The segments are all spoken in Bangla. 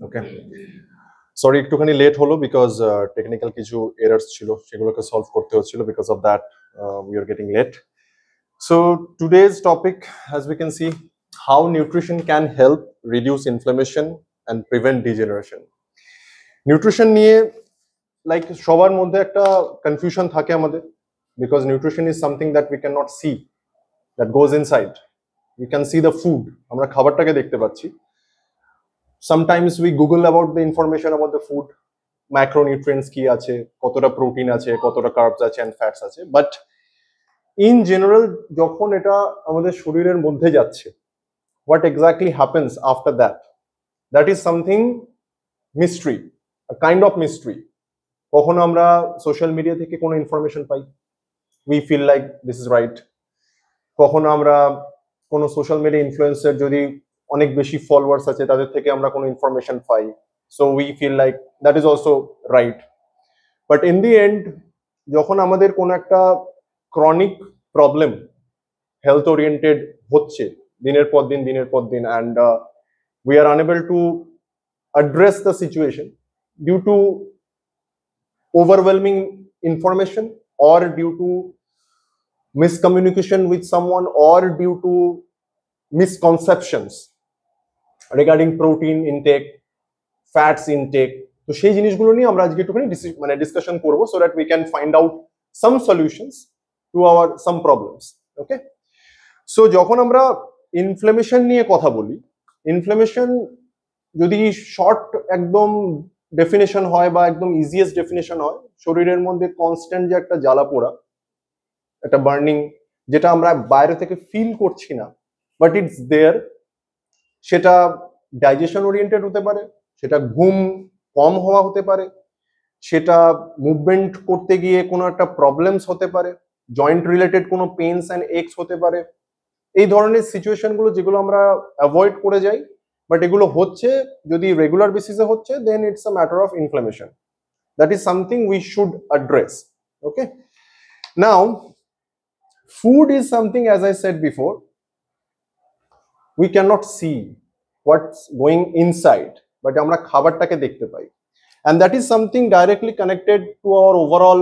ওকে, সরি একটুখানি লেট হলো বিকজ টেকনিক্যাল কিছু এরার্স ছিল, সেগুলোকে সলভ করতে হচ্ছিল। Because of that we are getting late. So today's topic, as we can see, how nutrition can help reduce inflammation and prevent degeneration. Nutrition নিয়ে লাইক সবার মধ্যে একটা কনফিউশন থাকে আমাদের, because nutrition is something that we can not see, that goes inside. We can see the food, আমরা খাবারটাকে দেখতে পাচ্ছি। Sometimes we Google about the information about the food, macronutrients কি আছে, কতটা প্রোটিন আছে, কতটা কার্বস আছে and fats আছে, বাট ইন জেনারেল যখন এটা আমাদের শরীরের মধ্যে যাচ্ছে, what exactly happens after that, that is something mystery, a kind of mystery. কখনো আমরা সোশ্যাল মিডিয়া থেকে কোনো information pi, we feel like this is right. কখনো আমরা কোনো সোশ্যাল মিডিয়া ইনফ্লুয়েন্সার যদি অনেক বেশি ফলোয়ার্স আছে তাদের থেকে আমরা কোনো ইনফরমেশন পাই, so we feel like that is also right. But in the end যখন আমাদের কোনো একটা ক্রনিক প্রবলেম হেলথ ওরিয়েন্টেড হচ্ছে দিনের পর দিন and we are unable to address the situation due to overwhelming information or due to miscommunication with someone or due to misconceptions regarding protein intake, fats intake, তো সেই জিনিসগুলো নিয়ে আমরা আজকে একটুখানি ডিসকাশন করব, so that we can find out some solutions to our some problems. Okay, so যখন আমরা ইনফ্লামেশন নিয়ে কথা বলি, ইনফ্লামেশন যদি শর্ট একদম ডেফিনেশন হয় বা একদম ইজিয়েস্ট ডেফিনেশন হয়, শরীরের মধ্যে কনস্ট্যান্ট যে একটা জ্বালা পোড়া, একটা বার্নিং, যেটা আমরা বাইরে থেকে ফিল করছি না বাট ইটস দেয়ার, সেটা ডাইজেশন ওরিয়েন্টেড হতে পারে, সেটা ঘুম কম হওয়া হতে পারে, সেটা মুভমেন্ট করতে গিয়ে কোনো একটা প্রবলেমস হতে পারে, জয়েন্ট রিলেটেড কোনো পেইনস অ্যান্ড একস হতে পারে। এই ধরনের সিচুয়েশনগুলো যেগুলো আমরা অ্যাভয়েড করে যাই, বাট এগুলো হচ্ছে যদি রেগুলার বেসিসে হচ্ছে, then it's a matter of inflammation. That is something we should address. Okay, now food is something, as I said before, we cannot see what's going inside, but আমরা খাবারটাকে দেখতে পাই, and that is something directly connected to our overall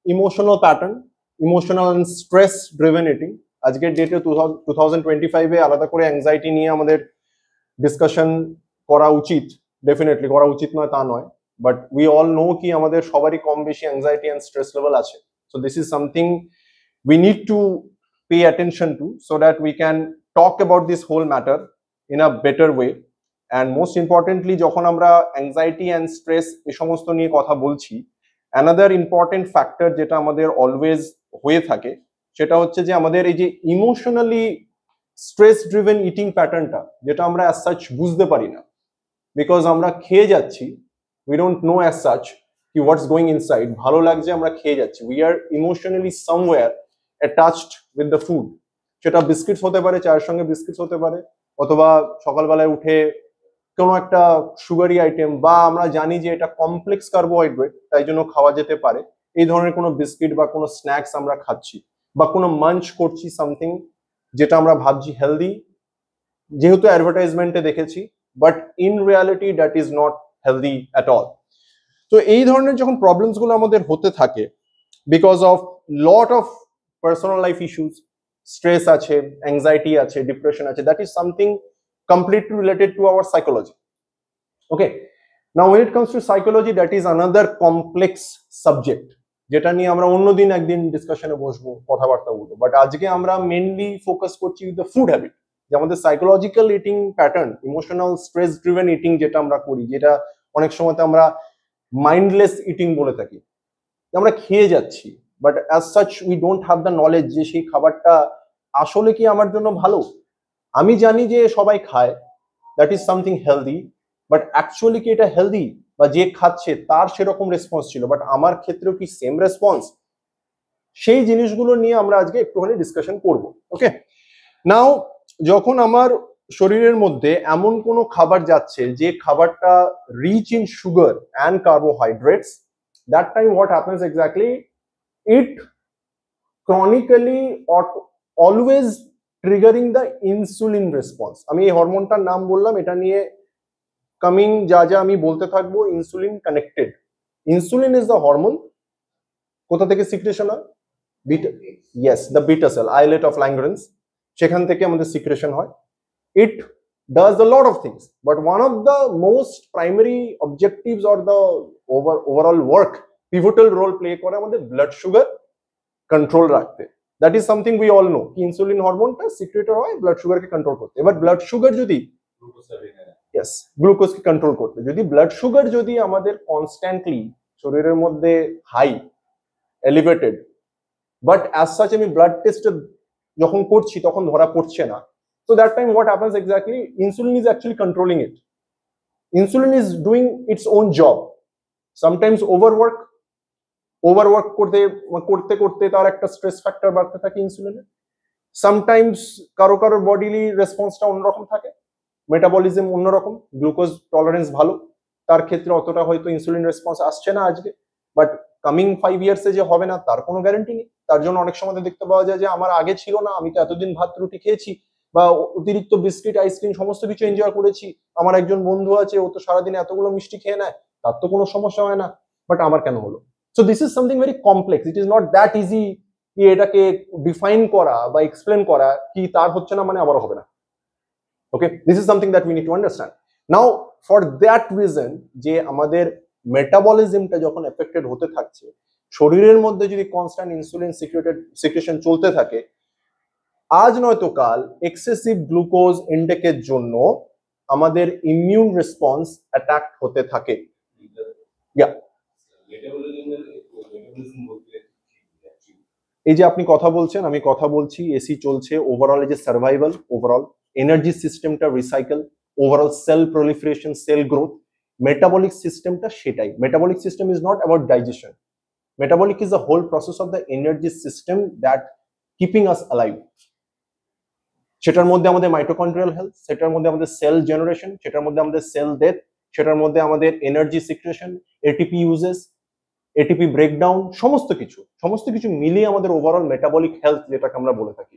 emotional pattern, emotional and stress driven eating. আজকের ডেটে 2025 এ আলাদা করে অ্যাংজাইটি নিয়ে আমাদের ডিসকাশন করা উচিত, ডেফিনেটলি করা উচিত নয় তা নয়, বাট উই অল নো কি আমাদের সবারই কম বেশি অ্যাংজাইটি অ্যান্ড স্ট্রেস লেভেল আছে। So this is something we need to pay attention to, so that we can talk about this whole matter in a better way. And most importantly, যখন আমরা anxiety and stress এই সমস্ত নিয়ে কথা বলছি, another important factor যেটা আমাদের always হয়ে থাকে, সেটা হচ্ছে যে আমাদের এই যে ইমোশনালি স্ট্রেস ড্রিভেন ইটিং প্যাটার্নটা, যেটা আমরা as such বুঝতে পারি না, বিকজ আমরা খেয়ে যাচ্ছি, we don't know as such কি what's going inside, ভালো লাগছে আমরা খেয়ে যাচ্ছি, we are emotionally somewhere attached with the food. সেটা বিস্কিটস হতে পারে, চায়ের সঙ্গে বিস্কিটস হতে পারে, অথবা সকালবেলায় উঠে কোনো একটা সুগারি আইটেম, বা আমরা জানি যে এটা কমপ্লেক্স কার্বোহাইড্রেট তাই জন্য খাওয়া যেতে পারে, এই ধরনের কোনো বিস্কিট বা কোনো স্ন্যাক্স আমরা খাচ্ছি, বা কোনো মাঞ্চ করছি সামথিং যেটা আমরা ভাবছি হেলদি, যেহেতু অ্যাডভার্টাইজমেন্টে দেখেছি, but in reality that is not healthy at all. তো এই ধরনের যখন প্রবলেমস গুলো আমাদের হতে থাকে because of lot of personal life issues, stress আছে, anxiety আছে, depression আছে, that is something completely related to our psychology. Okay, now when it comes to psychology, that is another complex subject, যেটা নিয়ে আমরা অন্যদিন একদিন ডিসকাশনে বসবো, কথাবার্তা বলবো, বাট আজকে আমরা মেইনলি ফোকাস করছি উইথ দ্য ফুড হ্যাবিট, যে আমাদের psychological eating pattern, emotional stress driven eating যেটা আমরা করি, যেটা অনেক সময় আমরা মাইন্ডলেস ইটিং বলে থাকি, আমরা খেয়ে যাচ্ছি, but as such we don't have the knowledge যে সেই খাবারটা আসলে কি আমার জন্য ভালো। আমি জানি যে সবাই খায়, that is something healthy, but actually কি এটা হেলদি, বা যে খাচ্ছে তার সেরকম রেসপন্স ছিল, বাট আমার ক্ষেত্রেও কি সেম রেসপন্স, সেই জিনিসগুলো নিয়ে আমরা আজকে একটুখানি ডিসকাশন করব। ওকে, নাও যখন আমার শরীরের মধ্যে এমন কোনো খাবার যাচ্ছে যে খাবারটা rich in sugar and carbohydrates, that time what happens exactly, it chronically or always triggering the insulin response. আমি এই হরমোনটার নাম বললাম, এটা নিয়ে কামিং যা যা আমি বলতে থাকবো insulin connected. Insulin is the hormone, কোথা থেকে সিক্রেশন হয়? Beta, yes, the beta cell, islet of Langerhans, সেখান থেকে আমাদের সিক্রেশন হয়। ইট does a lot of things, but one of the most primary objectives or the overall work, pivotal role play করে আমাদের ব্লাড সুগার কন্ট্রোল রাখতে। That is something we all know, insulin হরমোনটা সিক্রেটেড হয় ব্লাড সুগারকে কন্ট্রোল করতে। এবার ব্লাড সুগার যদি, ইয়েস, গ্লুকোজকে কন্ট্রোল করতে, যদি ব্লাড সুগার যদি আমাদের কনস্ট্যান্টলি শরীরের মধ্যে high, elevated, but as such আমি ব্লাড টেস্ট যখন করছি তখন ধরা পড়ছে না, so that time what happens exactly, insulin is actually controlling it. Insulin is doing its own job. Sometimes overwork করতে করতে করতে তার একটা স্ট্রেস ফ্যাক্টর বাড়তে থাকে ইনসুলিনে। সামটাইমস কারো কারোর বডিলি রেসপন্সটা অন্যরকম থাকে, মেটাবলিজম অন্যরকম, গ্লুকোজ টলারেন্স ভালো, তার ক্ষেত্রে অতটা হয়তো ইনসুলিন রেসপন্স আসছে না আজকে, বাট কামিং 5 ইয়ার্সে যে হবে না তার কোনো গ্যারান্টি নেই। তার জন্য অনেক সময় দেখতে পাওয়া যায় যে আমার আগে ছিল না, আমি তো এতদিন ভাত রুটি খেয়েছি বা অতিরিক্ত বিস্কিট আইসক্রিম সমস্ত কিছু এনজয় করেছি, আমার একজন বন্ধু আছে ও তো সারাদিন এতগুলো মিষ্টি খেয়ে নেয়, তার তো কোনো সমস্যা হয় না, বাট আমার কেন হলো? So this is something very complex, it is not that easy কি এটাকে ডিফাইন করা বা এক্সপ্লেন করা কি তার হচ্ছে না মানে আমারও হবে না। Okay, this is something that we need to understand. Now for that reason, যে আমাদের মেটাবলিজমটা যখন এফেক্টেড হতে থাকছে, শরীরের মধ্যে যদি কনস্ট্যান্ট ইনসুলিন সিক্রেশন চলতে থাকে, আজ নয়তো কাল এক্সেসিভ গ্লুকোজ ইনটেকের জন্য আমাদের ইমিউন রেসপন্স অ্যাটাক হতে থাকে। এই যে আপনি কথা বলছেন, আমি কথা বলছি, এসি চলছে, ওভারঅল এই যে সার্ভাইভাল, ওভারঅল এনার্জি সিস্টেমটা recycle, overall cell proliferation, cell growth, metabolic সিস্টেমটা সেটাই। Metabolic system is not about digestion, metabolic is the whole process of the energy system that keeping us alive. সেটার মধ্যে আমাদের মাইটোকন্ড্রিয়াল হেলথ, সেটার মধ্যে আমাদের সেল জেনারেশন, সেটার মধ্যে আমাদের সেল ডেথ, সেটার মধ্যে আমাদের energy secretion, ATP uses, ATP breakdown, সমস্ত কিছু মিলিয়ে আমাদের ওভারঅল মেটাবলিক হেলথ যেটাকে আমরা বলে থাকি।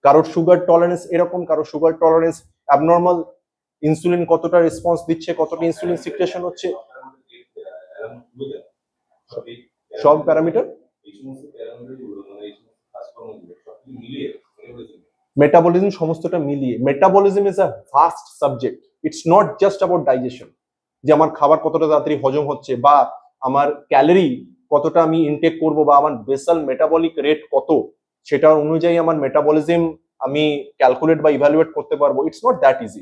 কারোর সুগার টলারেন্স এরকম, কারোর সুগার টলারেন্স অ্যাবনর্মাল, ইনসুলিন কতটা রেসপন্স দিচ্ছে, কতটা ইনসুলিন সিক্রেশন হচ্ছে, সব প্যারামিটার মেটাবলিজম সমস্তটা মিলিয়ে। Metabolism is a vast subject, it's not just about digestion, যে আমার খাবার কতটা তাড়াতাড়ি হজম হচ্ছে বা আমার ক্যালোরি কতটা আমি ইনটেক করব বা আমার বেসাল মেটাবলিক রেট কত, সেটার অনুযায়ী আমার মেটাবলিজম আমি ক্যালকুলেট বা ইভ্যালুয়েট করতে পারবো। It's not that easy.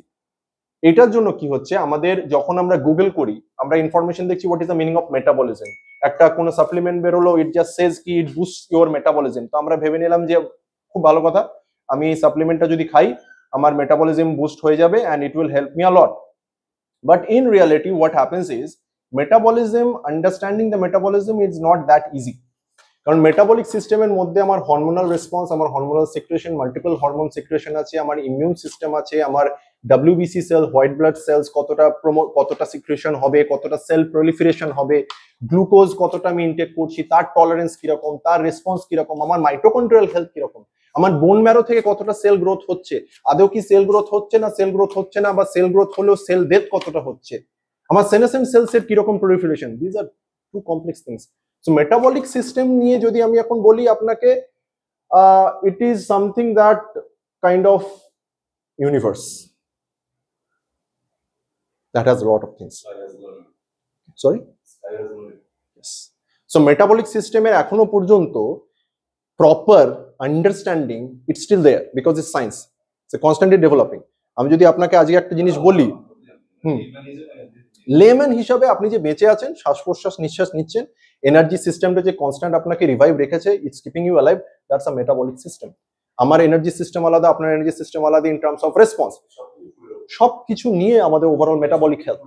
এটার জন্য কি হচ্ছে, আমাদের যখন আমরা গুগল করি, আমরা ইনফরমেশন দেখছি what is the meaning of metabolism, একটা কোনো সাপ্লিমেন্ট বেরোলো, ইট জাস্ট সেজ কি ইট বুস্ট ইউর মেটাবলিজম, তো আমরা ভেবে নিলাম যে খুব ভালো কথা, আমি এই সাপ্লিমেন্টটা যদি খাই আমার মেটাবলিজম বুস্ট হয়ে যাবে and it will help me a lot. But in reality what happens is, metabolism, understanding the metabolism is not that easy. কারণ মেটাবলিক সিস্টেমের মধ্যে আমার হরমোনাল রেসপন্স, আমার hormonal secretion, multiple hormone secretion আছে, আমার ইমিউন সিস্টেম আছে, আমার WBC cell, white blood cells কতটা সিক্রেশন হবে, কতটা সেল প্রলিফারেশন হবে, গ্লুকোজ কতটা আমি ইনটেক করছি, তার টলারেন্স কিরকম, তার রেসপন্স কিরকম, আমার মাইটোকন্ড্রিয়াল হেলথ কিরকম, আমার বোন ম্যারো থেকে কতটা সেল গ্রোথ হচ্ছে, আদৌ কি সেল গ্রোথ হচ্ছে না, সেল গ্রোথ হচ্ছে না, বা সেল গ্রোথ হলেও সেল ডেথ কতটা হচ্ছে, আমার সেনেসেন্ট সেলসের কিরকম proliferation, this are too complex things. So metabolic system নিয়ে যদি আমি এখন বলি আপনাকে, it is something that kind of universe that has a lot of things. Sorry? Yes. So metabolic system এর এখনো পর্যন্ত proper understanding, it's still there because it's science, it's constantly developing. আমি যদি আপনাকে আজকে একটা জিনিস বলি, লেম্যান হিসাবে আপনি যে বেঁচে আছেন, শ্বাস প্রশ্বাস নিঃশ্বাস নিচ্ছেন, এনার্জি সিস্টেমটা যে কনস্ট্যান্ট আপনাকে রিভাইভ রেখেছে, it's keeping you alive, that's a metabolic system. আমার এনার্জি সিস্টেম আলাদা, আপনার এনার্জি সিস্টেম আলাদা ইন টার্মস অফ রেসপন্স, সবকিছু নিয়ে আমাদের ওভারঅল মেটাবলিক হেলথ,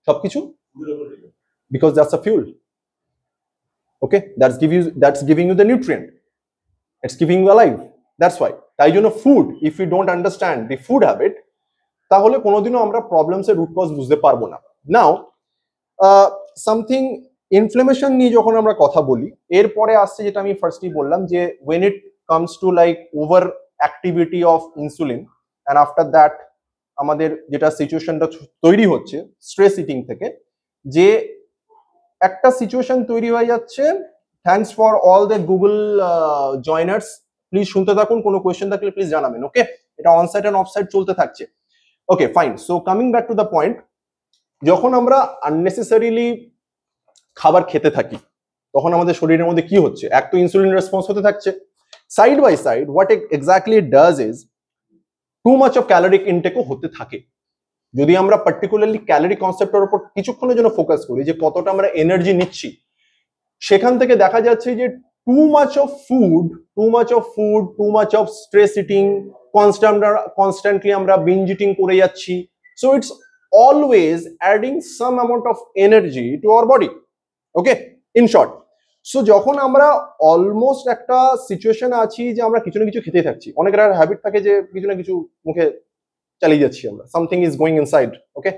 সবকিছু, because that's a fuel. Okay, that's giving you the nutrient, it's keeping you alive, that's why. তাই জন্য food, if you don't understand the food habit, তাহলে কোনোদিনও আমরা প্রবলেমসের রুট কজ বুঝতে পারবো না। নাও সামথিং ইনফ্লেমেশন নিয়ে যখন আমরা কথা বলি, এরপরে আসছে যেটা আমি ফার্স্টলি বললাম, যে when it comes to like over activity of insulin and after that আমাদের যেটা সিচুয়েশনটা তৈরি হচ্ছে স্ট্রেস ইটিং থেকে, যে একটা সিচুয়েশন তৈরি হয়ে যাচ্ছে। Thanks for all the Google joiners, please শুনতে থাকুন, কোনো কোয়েশ্চেন থাকলে প্লিজ জানাবেন। ওকে, এটা অনসাইট এন্ড অফসাইট চলতে থাকছে। Okay fine, so coming back to the point, যখন আমরা আননেসেসারিলি খাবার খেতে থাকি তখন আমাদের শরীরের মধ্যে কি হচ্ছে, এক তো ইনসুলিন রেসপন্স হতে থাকছে, side by side what exactly it does is too much of caloric ইনটেকও হতে থাকে। যদি আমরা পার্টিকুলারলি ক্যালোরি কনসেপ্টের উপর কিছুক্ষণের জন্য ফোকাস করি যে কতটা আমরা এনার্জি নিচ্ছি, সেখান থেকে দেখা যাচ্ছে যে two much of food, two much of stress eating, constantly আমরা বিঞ্জ ইটিং করে যাচ্ছি, so it's always adding some amount of energy to our body. Okay, in short, so যখন আমরা অলমোস্ট একটা সিচুয়েশনে আছি যে আমরা কিছু না কিছু খেতেই থাকছি, অনেকের হ্যাবিট থাকে যে কিছু না কিছু মুখে চালিয়ে যাচ্ছি আমরা, something is going inside, okay,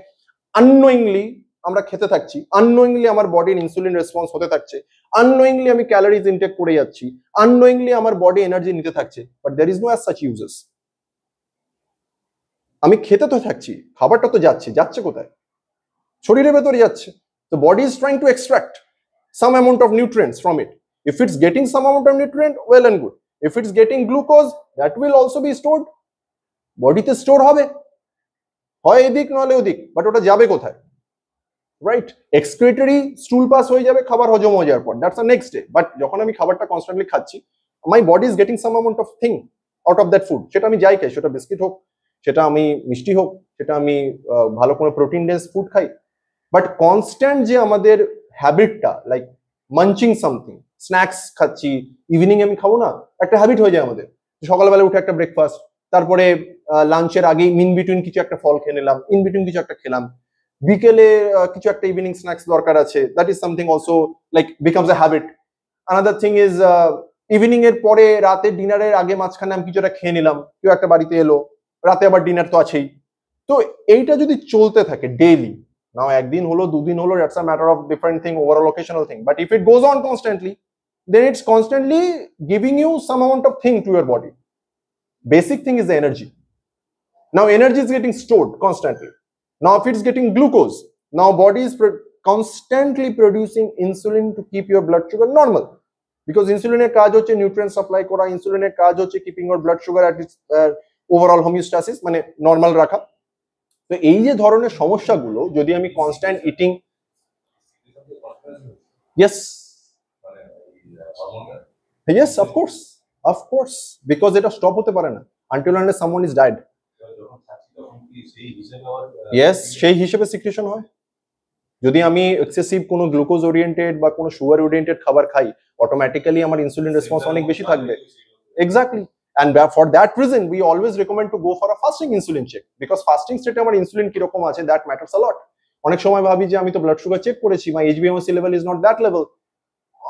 unknowingly আমরা খেতে থাকছি, আননোয়িংলি আমার বডির ইনসুলিন রেসপন্স হতে থাকছে, আননোয়িংলি আমি ক্যালোরিজ ইনটেক করে যাচ্ছি, আননোয়িংলি আমার বডি এনার্জি নিতে থাকছে, but there is no as such uses. আমি খেতে তো থাকছি, খাবারটা তো যাচ্ছে কোথায়? শরীরের ভেতরে যাচ্ছে। তো body is trying to extract some amount of nutrients from it. If it's getting some amount of nutrient, well and good. If it's getting glucose, that will also be stored. বডিতে স্টোর হবে, হয় এদিক নলে ওদিক, বাট ওটা যাবে কোথায়? রাইট, এক্সক্রিটরি স্টুল পাস হয়ে যাবে খাবার হজম হয়ে যাওয়ার পর, that's the next day. But যখন আমি খাবারটা কনস্ট্যান্টলি খাচ্ছি, my body is getting some amount of thing out of that food. সেটা আমি যাই খাই, সেটা বিস্কিট হোক, সেটা আমি মিষ্টি হোক, সেটা আমি ভালো কোনো প্রোটিন ডেন্স ফুড খাই, বাট কনস্ট্যান্ট যে আমাদের হ্যাবিটটা, লাইক মাঞ্চিং সামথিং, স্ন্যাক্স খাচ্ছি, ইভিনিং আমি খাবো না, একটা হ্যাবিট হয়ে যায় আমাদের। সকালবেলা উঠে একটা ব্রেকফাস্ট, তারপরে লাঞ্চের আগেই ইন বিটুইন কিছু একটা ফল খেয়ে নিলাম, ইন বিটুইন কিছু একটা খেলাম, বিকেলে কিছু একটা ইভিনিং স্ন্যাক্স দরকার আছে, that is something also like becomes a habit. Another thing is evening এর পরে রাতে ডিনারের আগে মাঝখানে আমি কিছু একটা খেয়ে নিলাম, কেউ একটা বাড়িতে এলো, রাতে আবার ডিনার তো আছেই। তো এইটা যদি চলতে থাকে ডেইলি, now একদিন হলো দুদিন হলো, that's a matter of different thing, overall occasional thing, but if it goes on constantly, then it's constantly giving you some amount of thing to your body. Basic thing is the energy. Now energy is getting stored constantly. Now if it's getting glucose, now body is constantly producing insulin to keep your blood sugar normal, because insulin এর কাজ হচ্ছে নিউট্রিয়েন্ট সাপ্লাই করা, ইনসুলিনের কাজ হচ্ছে keeping your blood sugar at its overall homeostasis, মানে নরমাল রাখা। তো এই যে ধরনের সমস্যাগুলো যদি আমি constant eating, yes of course because এটা স্টপ হতে পারে না until unless someone is died. yes, সেই হিসেবে সিক্রেশন হয়। যদি আমি এক্সেসিভ কোনো গ্লুকোজ ওরিয়েন্টেড বা কোনো সুগার ওরিয়েন্টেড খাবার খাই, অটোমেটিক্যালি আমার ইনসুলিন রেসপন্স অনেক বেশি থাকবে। Exactly, and for that reason we always recommend to go for a fasting insulin check, because fasting state আমার ইনসুলিন কিরকম আছে that matters a lot. অনেক সময় ভাবি যে আমি তো ব্লাড সুগার চেক করেছি, my HbA1c level is not that level,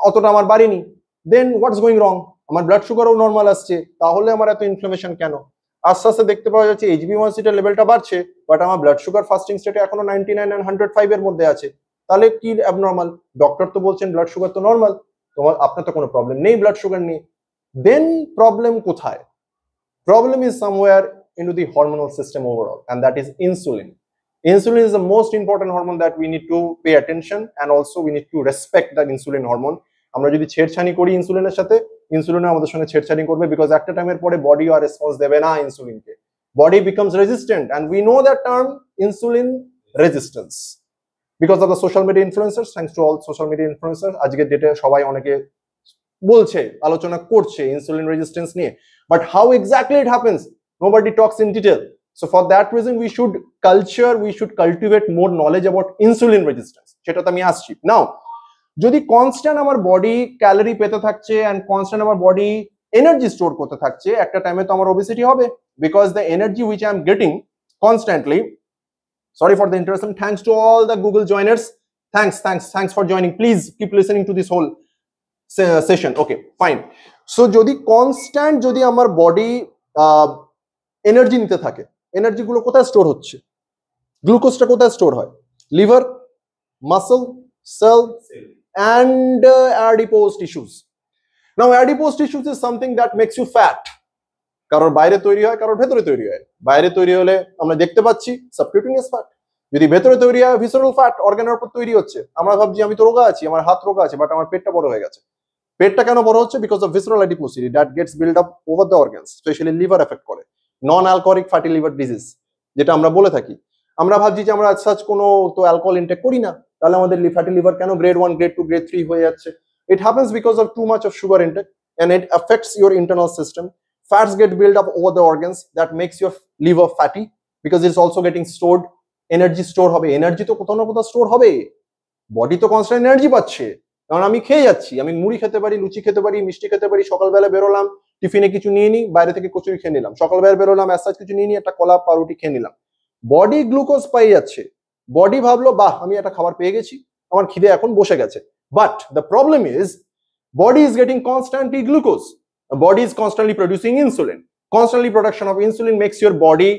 অতটা আমার বাড়েনি, then what's going wrong? আমার ব্লাড সুগারও নরমাল আসছে, তাহলে আমার এত ইনফ্লামেশন কেন? আস্তে আস্তে দেখতে পাওয়া যাচ্ছে HbA1c এর লেভেলটা বাড়ছে, বাট আমার ব্লাড সুগার ফাস্টিং স্টেটে এখনো 99 and 105 এর মধ্যে আছে। তাহলে কি অ্যাবনর্মাল? ডক্টর তো বলছেন ব্লাড সুগার তো নরমাল, তোমার আপনার তো কোনো প্রবলেম নেই ব্লাড সুগার নিয়ে। দেন প্রবলেম কোথায়? Problem is somewhere into the hormonal system overall, and that is insulin. Insulin is the most important hormone that we need to pay attention, and also we need to respect that insulin hormone. আমরা যদি ছেড়ছানি করি ইনসুলিনের সাথে, ইনসুলিন আমাদের সঙ্গে ছেড়ছানি করবে, বিকজ একটা টাইমের পরে বডি আর রেসপন্স দেবে না ইনসুলিনকে, body becomes resistant, and we know that term insulin resistance because of the social media influencers. Thanks to all social media influencers, আজকের ডেটে সবাই অনেকে বলছে, আলোচনা করছে ইনসুলিন রেজিস্ট্যান্স নিয়ে, but how exactly it happens, nobody talks in detail. So for that reason we should cultivate more knowledge about insulin resistance, সেটা তো আমি আসছি। নাও যদি কনস্ট্যান্ট আমার বডি ক্যালোরি পেতে থাকছে and কনস্ট্যান্ট আমার বডি এনার্জি স্টোর করতে থাকছে, একটা টাইমে তো আমার ওবেসিটি হবে, because the energy which I am getting constantly, sorry for the interruption, thanks to all the Google joiners, thanks for joining, please keep listening to this whole session. Okay fine, so যদি কনস্ট্যান্ট যদি আমার বডি এনার্জি নিতে থাকে, এনার্জি গুলো কোথায় স্টোর হচ্ছে? গ্লুকোজটা কোথায় স্টোর হয়? Liver, muscle, cell and adipose tissues. Now adipose tissues is something that makes you fat. কারোর বাইরে তৈরি হয়, কারোর ভেতরে তৈরি হয়। বাইরে তৈরি হলে আমরা দেখতে পাচ্ছি সাবকিউটেনিয়াস ফ্যাট, যদি ভেতরে তৈরি হয় ভিসেরাল ফ্যাট, অর্গানের উপর তৈরি হচ্ছে। আমরা ভাবছি আমি তো রোগা আছি, আমার হাত রোগা আছে, বাট আমার পেটটা বড় হয়ে গেছে। পেটটা কেন বড় হচ্ছে? Because of visceral adiposity that gets build up over the organs, specially liver effect করে, non alcoholic fatty liver disease যেটা আমরা বলে থাকি। আমরা ভাবছি যে আমরা সাচ কোনো তো অ্যালকোহল ইনটেক করি না, তাহলে আমাদের ফ্যাটি লিভার কেন গ্রেড 1, গ্রেড 2, গ্রেড 3 হয়ে যাচ্ছে? It happens because of too much of sugar intake and it affects your internal system. Fats get built up over the organs, that makes your liver fatty because it's also getting stored. Energy store হবে, এনার্জি তো কোথাও না কোথাও স্টোর হবে, বডি তো কনস্ট্যান্ট এনার্জি পাচ্ছে, কারণ আমি খেয়ে যাচ্ছি। আমি মুড়ি খেতে পারি, লুচি খেতে পারি, মিষ্টি খেতে পারি, সকালবেলা বেরোলাম টিফিনে কিছু নিয়ে নিই, বাইরে থেকে কচুরি খেয়ে নিলাম, সকালবেলা বেরোলাম অ্যাসাজ কিছু নিয়ে নিই, একটা কলা পাউরুটি খেয়ে নিলাম, বডি গ্লুকোজ পাই যাচ্ছে। বডি ভাবলো বাহ আমি একটা খাবার পেয়ে গেছি, আমার খিদে এখন বসে গেছে। But the problem is body is getting constantly glucose, the body is constantly producing insulin. Constantly production of insulin makes your body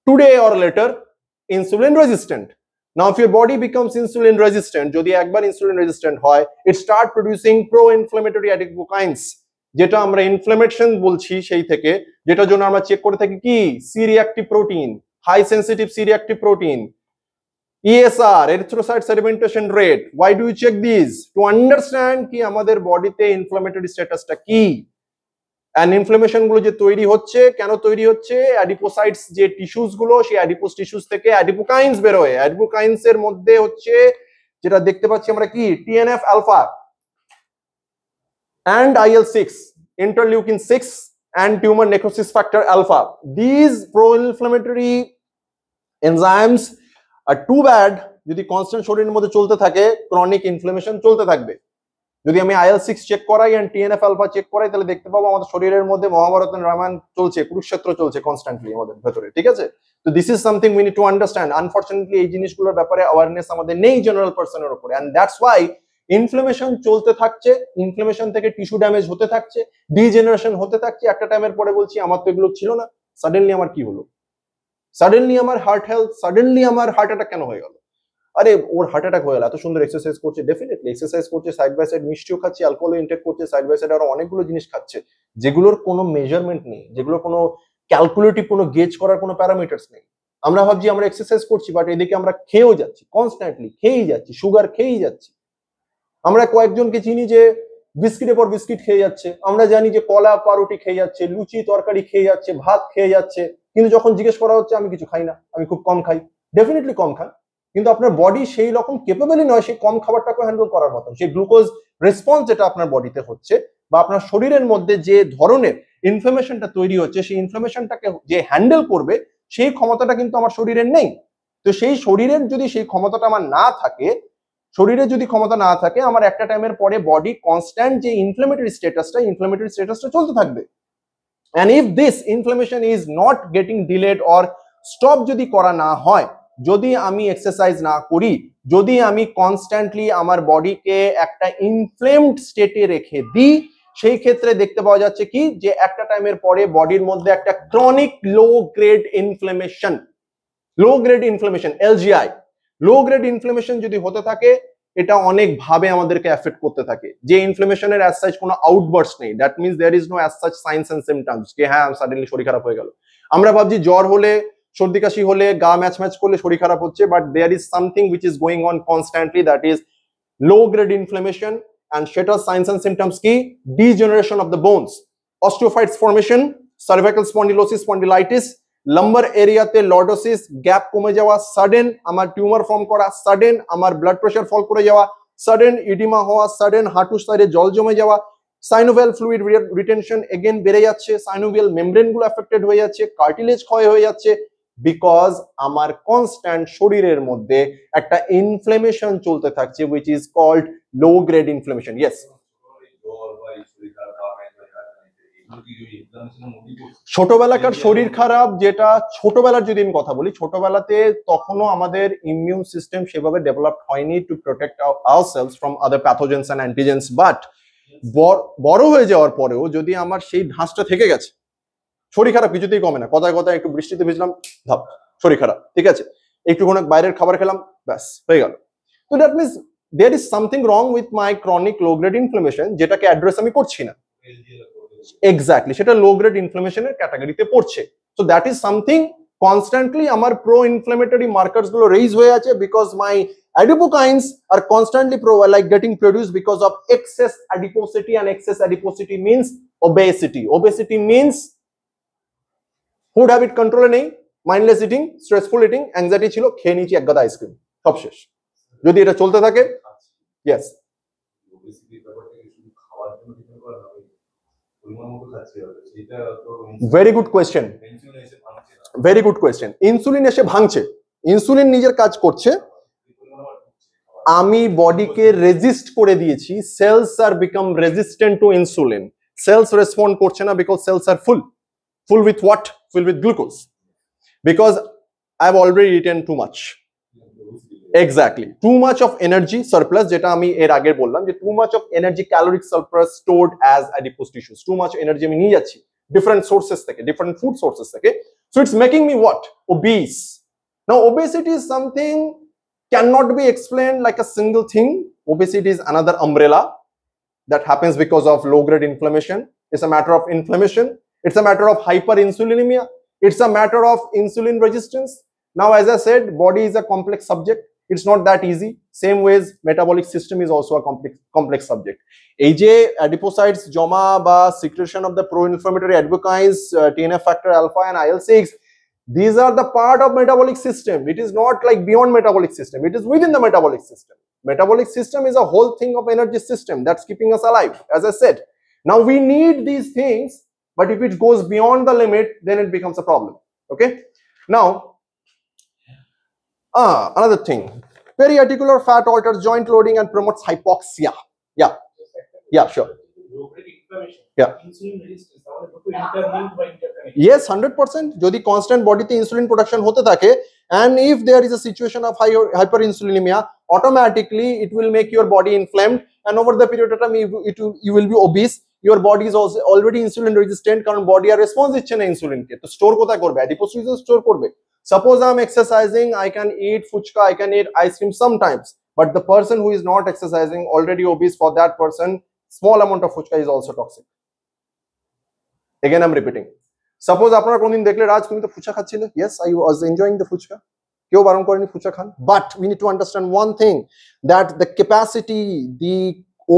today or later insulin resistant. Now if your body becomes insulin resistant, jodi ekbar insulin resistant hoy, it start producing pro inflammatory adipokines, যেটা আমরা ইনফ্লামেশন বলছি সেই থেকে, যেটার জন্য আমরা চেক করে থাকি কি C reactive protein, high sensitive C reactive protein, ESR, erythrocyte sedimentation rate. Why do you check these? To understand কি আমাদের বডিতে ইনফ্লামেটরি স্ট্যাটাসটা কি, এন্ড ইনফ্লামেশন গুলো যে তৈরি হচ্ছে, কেন তৈরি হচ্ছে? অ্যাডিপোসাইটস যে টিস্যুস গুলো, সেই অ্যাডিপোস টিস্যুস থেকে অ্যাডিপোকাইন্স বের হয়। অ্যাডিপোকাইন্স এর মধ্যে হচ্ছে যেটা দেখতে পাচ্ছি আমরা কি TNF alpha and IL-6, interleukin 6 and tumor necrosis factor alpha. These pro-inflammatory enzymes are too bad যদি কনস্ট্যান্ট শরীরের মধ্যে চলতে থাকে, ক্রনিক ইনফ্লামেশন চলতে থাকবে। যদি আমি IL-6 চেক করাই এন্ড TNF আলফা চেক করাই, তাহলে দেখতে পাবো আমাদের শরীরের মধ্যে মহাভারত রামায়ণ চলছে, কুরুক্ষেত্র চলছে কনস্ট্যান্টলি আমাদের ভেতরে, ঠিক আছে? তো this is something we need to understand. Unfortunately এই জিনিসগুলোর ব্যাপারে অ্যাওয়ারনেস আমাদের নেই জেনারেল পার্সনের উপরে, এন্ড দ্যাটস ওয়াই ইনফ্লামেশন চলতে থাকছে, ইনফ্লামেশন থেকে টিস্যু ড্যামেজ হতে থাকছে, ডিজেনারেশন হতে থাকছে। একটা টাইমের পরে বলছি আমার তো এগুলো ছিল না, সাডেনলি আমার কি হলো? সাডেনলি আমার হার্ট হেলথ, সাডেনলি আমার হার্ট অ্যাটাক কেন হয়ে গেল? আরে ওর হার্ট অ্যাটাক হয়ে গেল, এত সুন্দর এক্সারসাইজ করছে, ডেফিনেটলি এক্সারসাইজ করছে, সাইড বাই সাইড মিষ্টিও খাচ্ছে, অ্যালকোহল ইনটেক করছে, সাইড বাই সাইড আরো অনেকগুলো জিনিস খাচ্ছে, যেগুলোর কোনো মেজারমেন্ট নেই, যেগুলোর কোনো ক্যালকুলেটিভ কোনো গেজ করার কোনো প্যারামিটারস নেই। আমরা ভাবছি আমরা এক্সারসাইজ করছি, বাট এদিকে আমরা খেয়েও যাচ্ছি, কনস্ট্যান্টলি খেয়েই যাচ্ছি, সুগার খেয়েই যাচ্ছি। আমরা কয়েকজনকে চিনি যে বিস্কিটের পর বিস্কিট খেয়ে যাচ্ছে, আমরা জানি যে কলা পাউরুটি খেয়ে যাচ্ছে, লুচি তরকারি খেয়ে যাচ্ছে, ভাত খেয়ে যাচ্ছে, কিন্তু যখন জিজ্ঞেস করা হচ্ছে আমি কিছু খাই না, আমি খুব কম খাই, ডেফিনেটলি কম খান, কিন্তু আপনার বডি সেই রকম কেপেবলই নয় সেই কম খাবারটাকে হ্যান্ডেল করার মতন। সেই গ্লুকোজ রেসপন্স যেটা আপনার বডিতে হচ্ছে বা আপনার শরীরের মধ্যে যে ধরনের ইনফ্লামেশনটা তৈরি হচ্ছে, সেই ইনফ্লামেশনটাকে যে হ্যান্ডেল করবে সেই ক্ষমতাটা কিন্তু আমার শরীরের নেই। তো সেই শরীরের যদি সেই ক্ষমতাটা আমার না থাকে, শরীরে যদি ক্ষমতা না থাকে, আমার একটা টাইমের পরে বডি কনস্ট্যান্ট যে ইনফ্লামেটরি স্ট্যাটাসটা চলতে থাকবে। And if this inflammation is not getting delayed or stop যদি করা না হয়, যদি আমি এক্সারসাইজ না করি, যদি আমি কনস্ট্যান্টলি আমার বডিকে একটা ইনফ্লেমড স্টেটে রেখে দিই, সেই ক্ষেত্রে দেখতে পাওয়া যাচ্ছে কি যে একটা টাইমের পরে বডির মধ্যে একটা chronic low grade inflammation, LGI, লো গ্রেড ইনফ্লামেশন যদি হতে থাকে, এটা অনেক ভাবে আমাদেরকে এফেক্ট করতে থাকে। যে ইনফ্লামেশনের অ্যাজ সাচ কোনো আউটবার্স্ট নেই, that means there is no as such signs and symptoms যে হ্যাঁ সাডেনলি শরীর খারাপ হয়ে গেল। আমরা ভাবছি জ্বর হলে, সর্দি কাশি হলে, গা ম্যাচ ম্যাচ করলে শরীর খারাপ হচ্ছে, but there is something which is going on constantly, that is low grade inflammation. And সেটার সাইন্স এন্ড সিমটমস কি? Degeneration of the bones, osteophytes formation, cervical spondylosis, spondylitis, lumbar এরিয়াতে লর্ডোসিস, গ্যাপ কমে যাওয়া, সাডেন আমার টিউমার ফর্ম করা, সাডেন আমার ব্লাড প্রেশার ফল করে যাওয়া, সাডেন ইডিমা হওয়া, সাডেন হাঁটু সাইডে জল জমে যাওয়া, সাইনোভিয়াল ফ্লুইড রিটেনশন এগেন বেড়ে যাচ্ছে, সাইনোভিয়াল মেমব্রেন গুলো এফেক্টেড হয়ে যাচ্ছে, কার্টিলেজ ক্ষয় হয়ে যাচ্ছে, বিকজ আমার কনস্ট্যান্ট শরীরের মধ্যে একটা ইনফ্লামেশন চলতে থাকছে, which is called low grade inflammation. Yes, ছোটবেলাকার শরীর খারাপ, যেটা ছোটবেলার যদি আমি কথা বলি, ছোটবেলাতে তখনও আমাদের ইমিউন সিস্টেম সেভাবে ডেভেলপ হয়নি to protect ourselves from other pathogens and antigens. But বড় হয়ে যাওয়ার পরেও যদি আমার সেই ধাঁচটা থেকে গেছে, শরীর খারাপ কিছুতেই কমে না, কথায় কথায় একটু বৃষ্টিতে ভিজলাম, ধাপ শরীর খারাপ, ঠিক আছে, একটুখানি বাইরের খাবার খেলাম, ব্যাস হয়ে গেল। তো that means there is something wrong with my chronic low grade inflammation, যেটাকে অ্যাড্রেস আমি করছি না। এক্স্যাক্টলি সেটা লো গ্রেড ইনফ্লামেশনের ক্যাটাগরিতে পড়ছে। So that is something constantly আমার প্রো ইনফ্লামেটরি মার্কারস গুলো রেইজ হয়ে আছে because my adipokines are constantly getting produced because of excess adiposity, and excess adiposity means obesity. Obesity means food habit কন্ট্রোলে নেই, mindless eating, stressful eating, anxiety ছিল, খেয়ে নিয়েছি এক গাদা আইসক্রিম, সব শেষ। যদি এটা চলতে থাকে, yes very good question, very good question. Insulin এসে ভাঙছে, ইনসুলিন নিজের কাজ করছে, আমি বডিকে রেজিস্ট করে দিয়েছি, cells are become resistant to insulin, cells respond করছে না because cells are full with what? Full with glucose, because I've already eaten too much. Exactly, too much of energy surplus, যেটা আমি এর আগে বললাম যে too much of energy caloric surplus stored as adipose tissues, too much energy আমি নিয়ে যাচ্ছি different sources থেকে, different food sources থেকে, so it's making me what? Obese. Now obesity is something cannot be explained like a single thing. Obesity is another umbrella that happens because of low grade inflammation. It's a matter of inflammation, it's a matter of hyperinsulinemia, it's a matter of insulin resistance. Now as I said, body is a complex subject, it's not that easy. Same ways metabolic system is also a complex subject. এই যে adipocytes জমা বা secretion of the pro-inflammatory adipokines, TNF factor alpha and IL-6, these are the part of metabolic system. It is not like beyond metabolic system, it is within the metabolic system. Metabolic system is a whole thing of energy system that's keeping us alive, as I said. Now we need these things, but if it goes beyond the limit, then it becomes a problem. Okay, now another thing, periarticular fat alters joint loading and promotes hypoxia. Yeah, sure. Yeah, yes, 100%. যদি constant bodyতে insulin production হতে থাকে, and if there is a situation of hyperinsulinemia, automatically it will make your body inflamed, and over the period of time you will be obese. Your body is also already insulin resistant, কারণ body আর রেসপন্স দিচ্ছে না ইনসুলিনকে, তো স্টোর কোথায় করবে? অ্যাডিপোস টিস্যুতে স্টোর করবে। Suppose I'm exercising, I can eat fuchka, I can eat ice cream sometimes, but the person who is not exercising, already obese, for that person small amount of fuchka is also toxic. Again I'm repeating, suppose আপনারা কোনদিন দেখলে রাজ তুমি তো fuchka খাচ্ছিলে, yes I was enjoying the fuchka, কেউ বারণ করেনি ফুচকা খান, but we need to understand one thing, that the capacity, the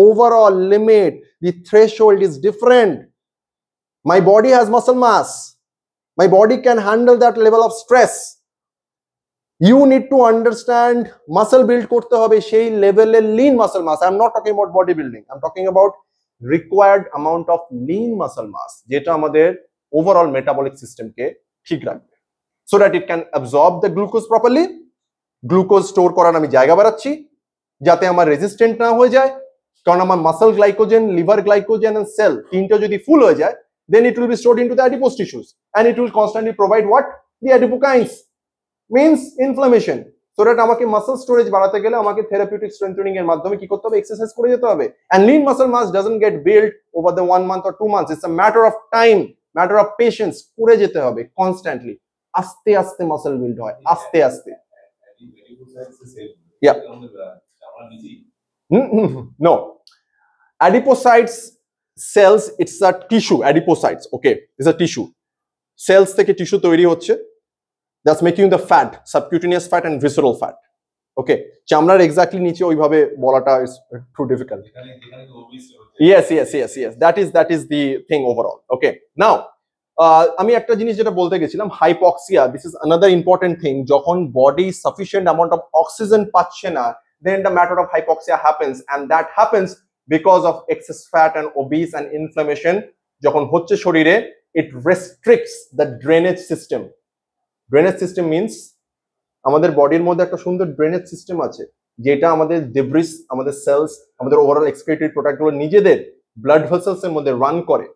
overall limit, the threshold is different. My body has muscle mass, my body can handle that level of stress. You need to understand muscle build korte hobe সেই লেভেলে lean muscle mass. I'm not talking about bodybuilding, I'm talking about required amount of lean muscle mass, যেটা আমাদের overall metabolic system কে ঠিক রাখবে, so that it can absorb the glucose properly. Glucose store করার আমি জায়গা বাড়াচ্ছি যাতে আমার রেজিস্ট্যান্ট না হয়ে যায়, কারণ আমার muscle glycogen, liver glycogen and cell তিনটা যদি ফুল হয়ে যায়, then it will be stored into the adipose tissues and it will constantly provide what? The adipokines, means inflammation. So that আমাকে মাসল স্টোরেজ বাড়াতে গেলে আমাকে থেরাপিউটিক স্ট্রেংথেনিং এর মাধ্যমে কি করতে হবে? এক্সারসাইজ করে যেতে হবে। and lean muscle mass doesn't get built over the 1 month or 2 months, it's a matter of time, matter of patience, করে যেতে হবে constantly, আস্তে আস্তে মাসল বিল্ড হয়, আস্তে আস্তে। yeah no, adipocytes cells, it's a tissue, adipocytes, okay, it's a tissue, cells থেকে টিস্যু তৈরি হচ্ছে, that's making the fat, subcutaneous fat and visceral fat. Okay, চামড়ার এক্স্যাক্টলি নিচে ওইভাবে বলাটা is too difficult. yes that is the thing overall. Okay, now আমি একটা জিনিস যেটা বলতে গেছিলাম, hypoxia, this is another important thing. যখন body sufficient amount of oxygen পাচ্ছে না, then the matter of hypoxia happens, and that happens because of excess fat and obese and inflammation. যখন হচ্ছে শরীরে, it restricts the drainage system. Drainage system means আমাদের বডির মধ্যে একটা সুন্দর ড্রেনেজ সিস্টেম আছে, যেটা আমাদের ডেব্রিস, আমাদের সেলস, আমাদের ওভারঅল এক্সক্রিটেড প্রোডাক্টগুলো নিজেদের ব্লাড ভেসেলস এর মধ্যে রান করে।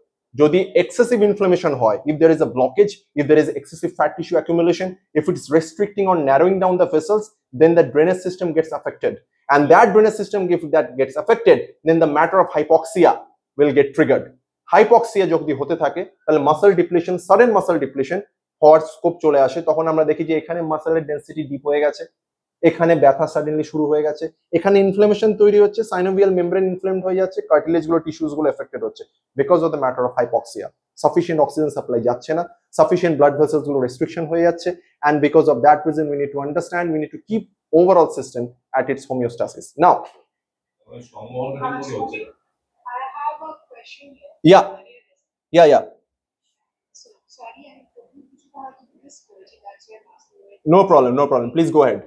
যদি এক্সেসিভ ইনফ্লামেশন হয়, if there is a blockage, if there is excessive fat tissue accumulation, if it is restricting or narrowing down the vessels, then the drainage system gets affected, and that drainage system, if that gets affected, then the matter of hypoxia will get triggered. Hypoxia যদি হতে থাকে, তাহলে muscle depletion, sudden muscle depletion হওয়ার স্কোপ চলে আসে। তখন আমরা দেখি যে এখানে মাসলের ডেন্সিটি ডিপ হয়ে গেছে, এখানে ব্যথা সাডেনলি শুরু হয়ে গেছে, এখানে ইনফ্লামেশন তৈরি হচ্ছে, সাইনোভিয়াল মেমব্রেন ইনফ্লেমড হয়ে যাচ্ছে, কার্টিলেজ গুলো টিস্যুস গুলো এফেক্টেড হচ্ছে because of the matter of hypoxia. Sufficient oxygen supply যাচ্ছে না, সাফিসিয়েন্ট ব্লাড ভেসেলস গুলো রেস্ট্রিকশন হয়ে যাচ্ছে, and because of that reason we need to understand, we need to keep overall system at its homeostasis. Now I have a question here. Yeah. So, sorry, I have to do this question. That's why I'm asking you. No problem. Please go ahead.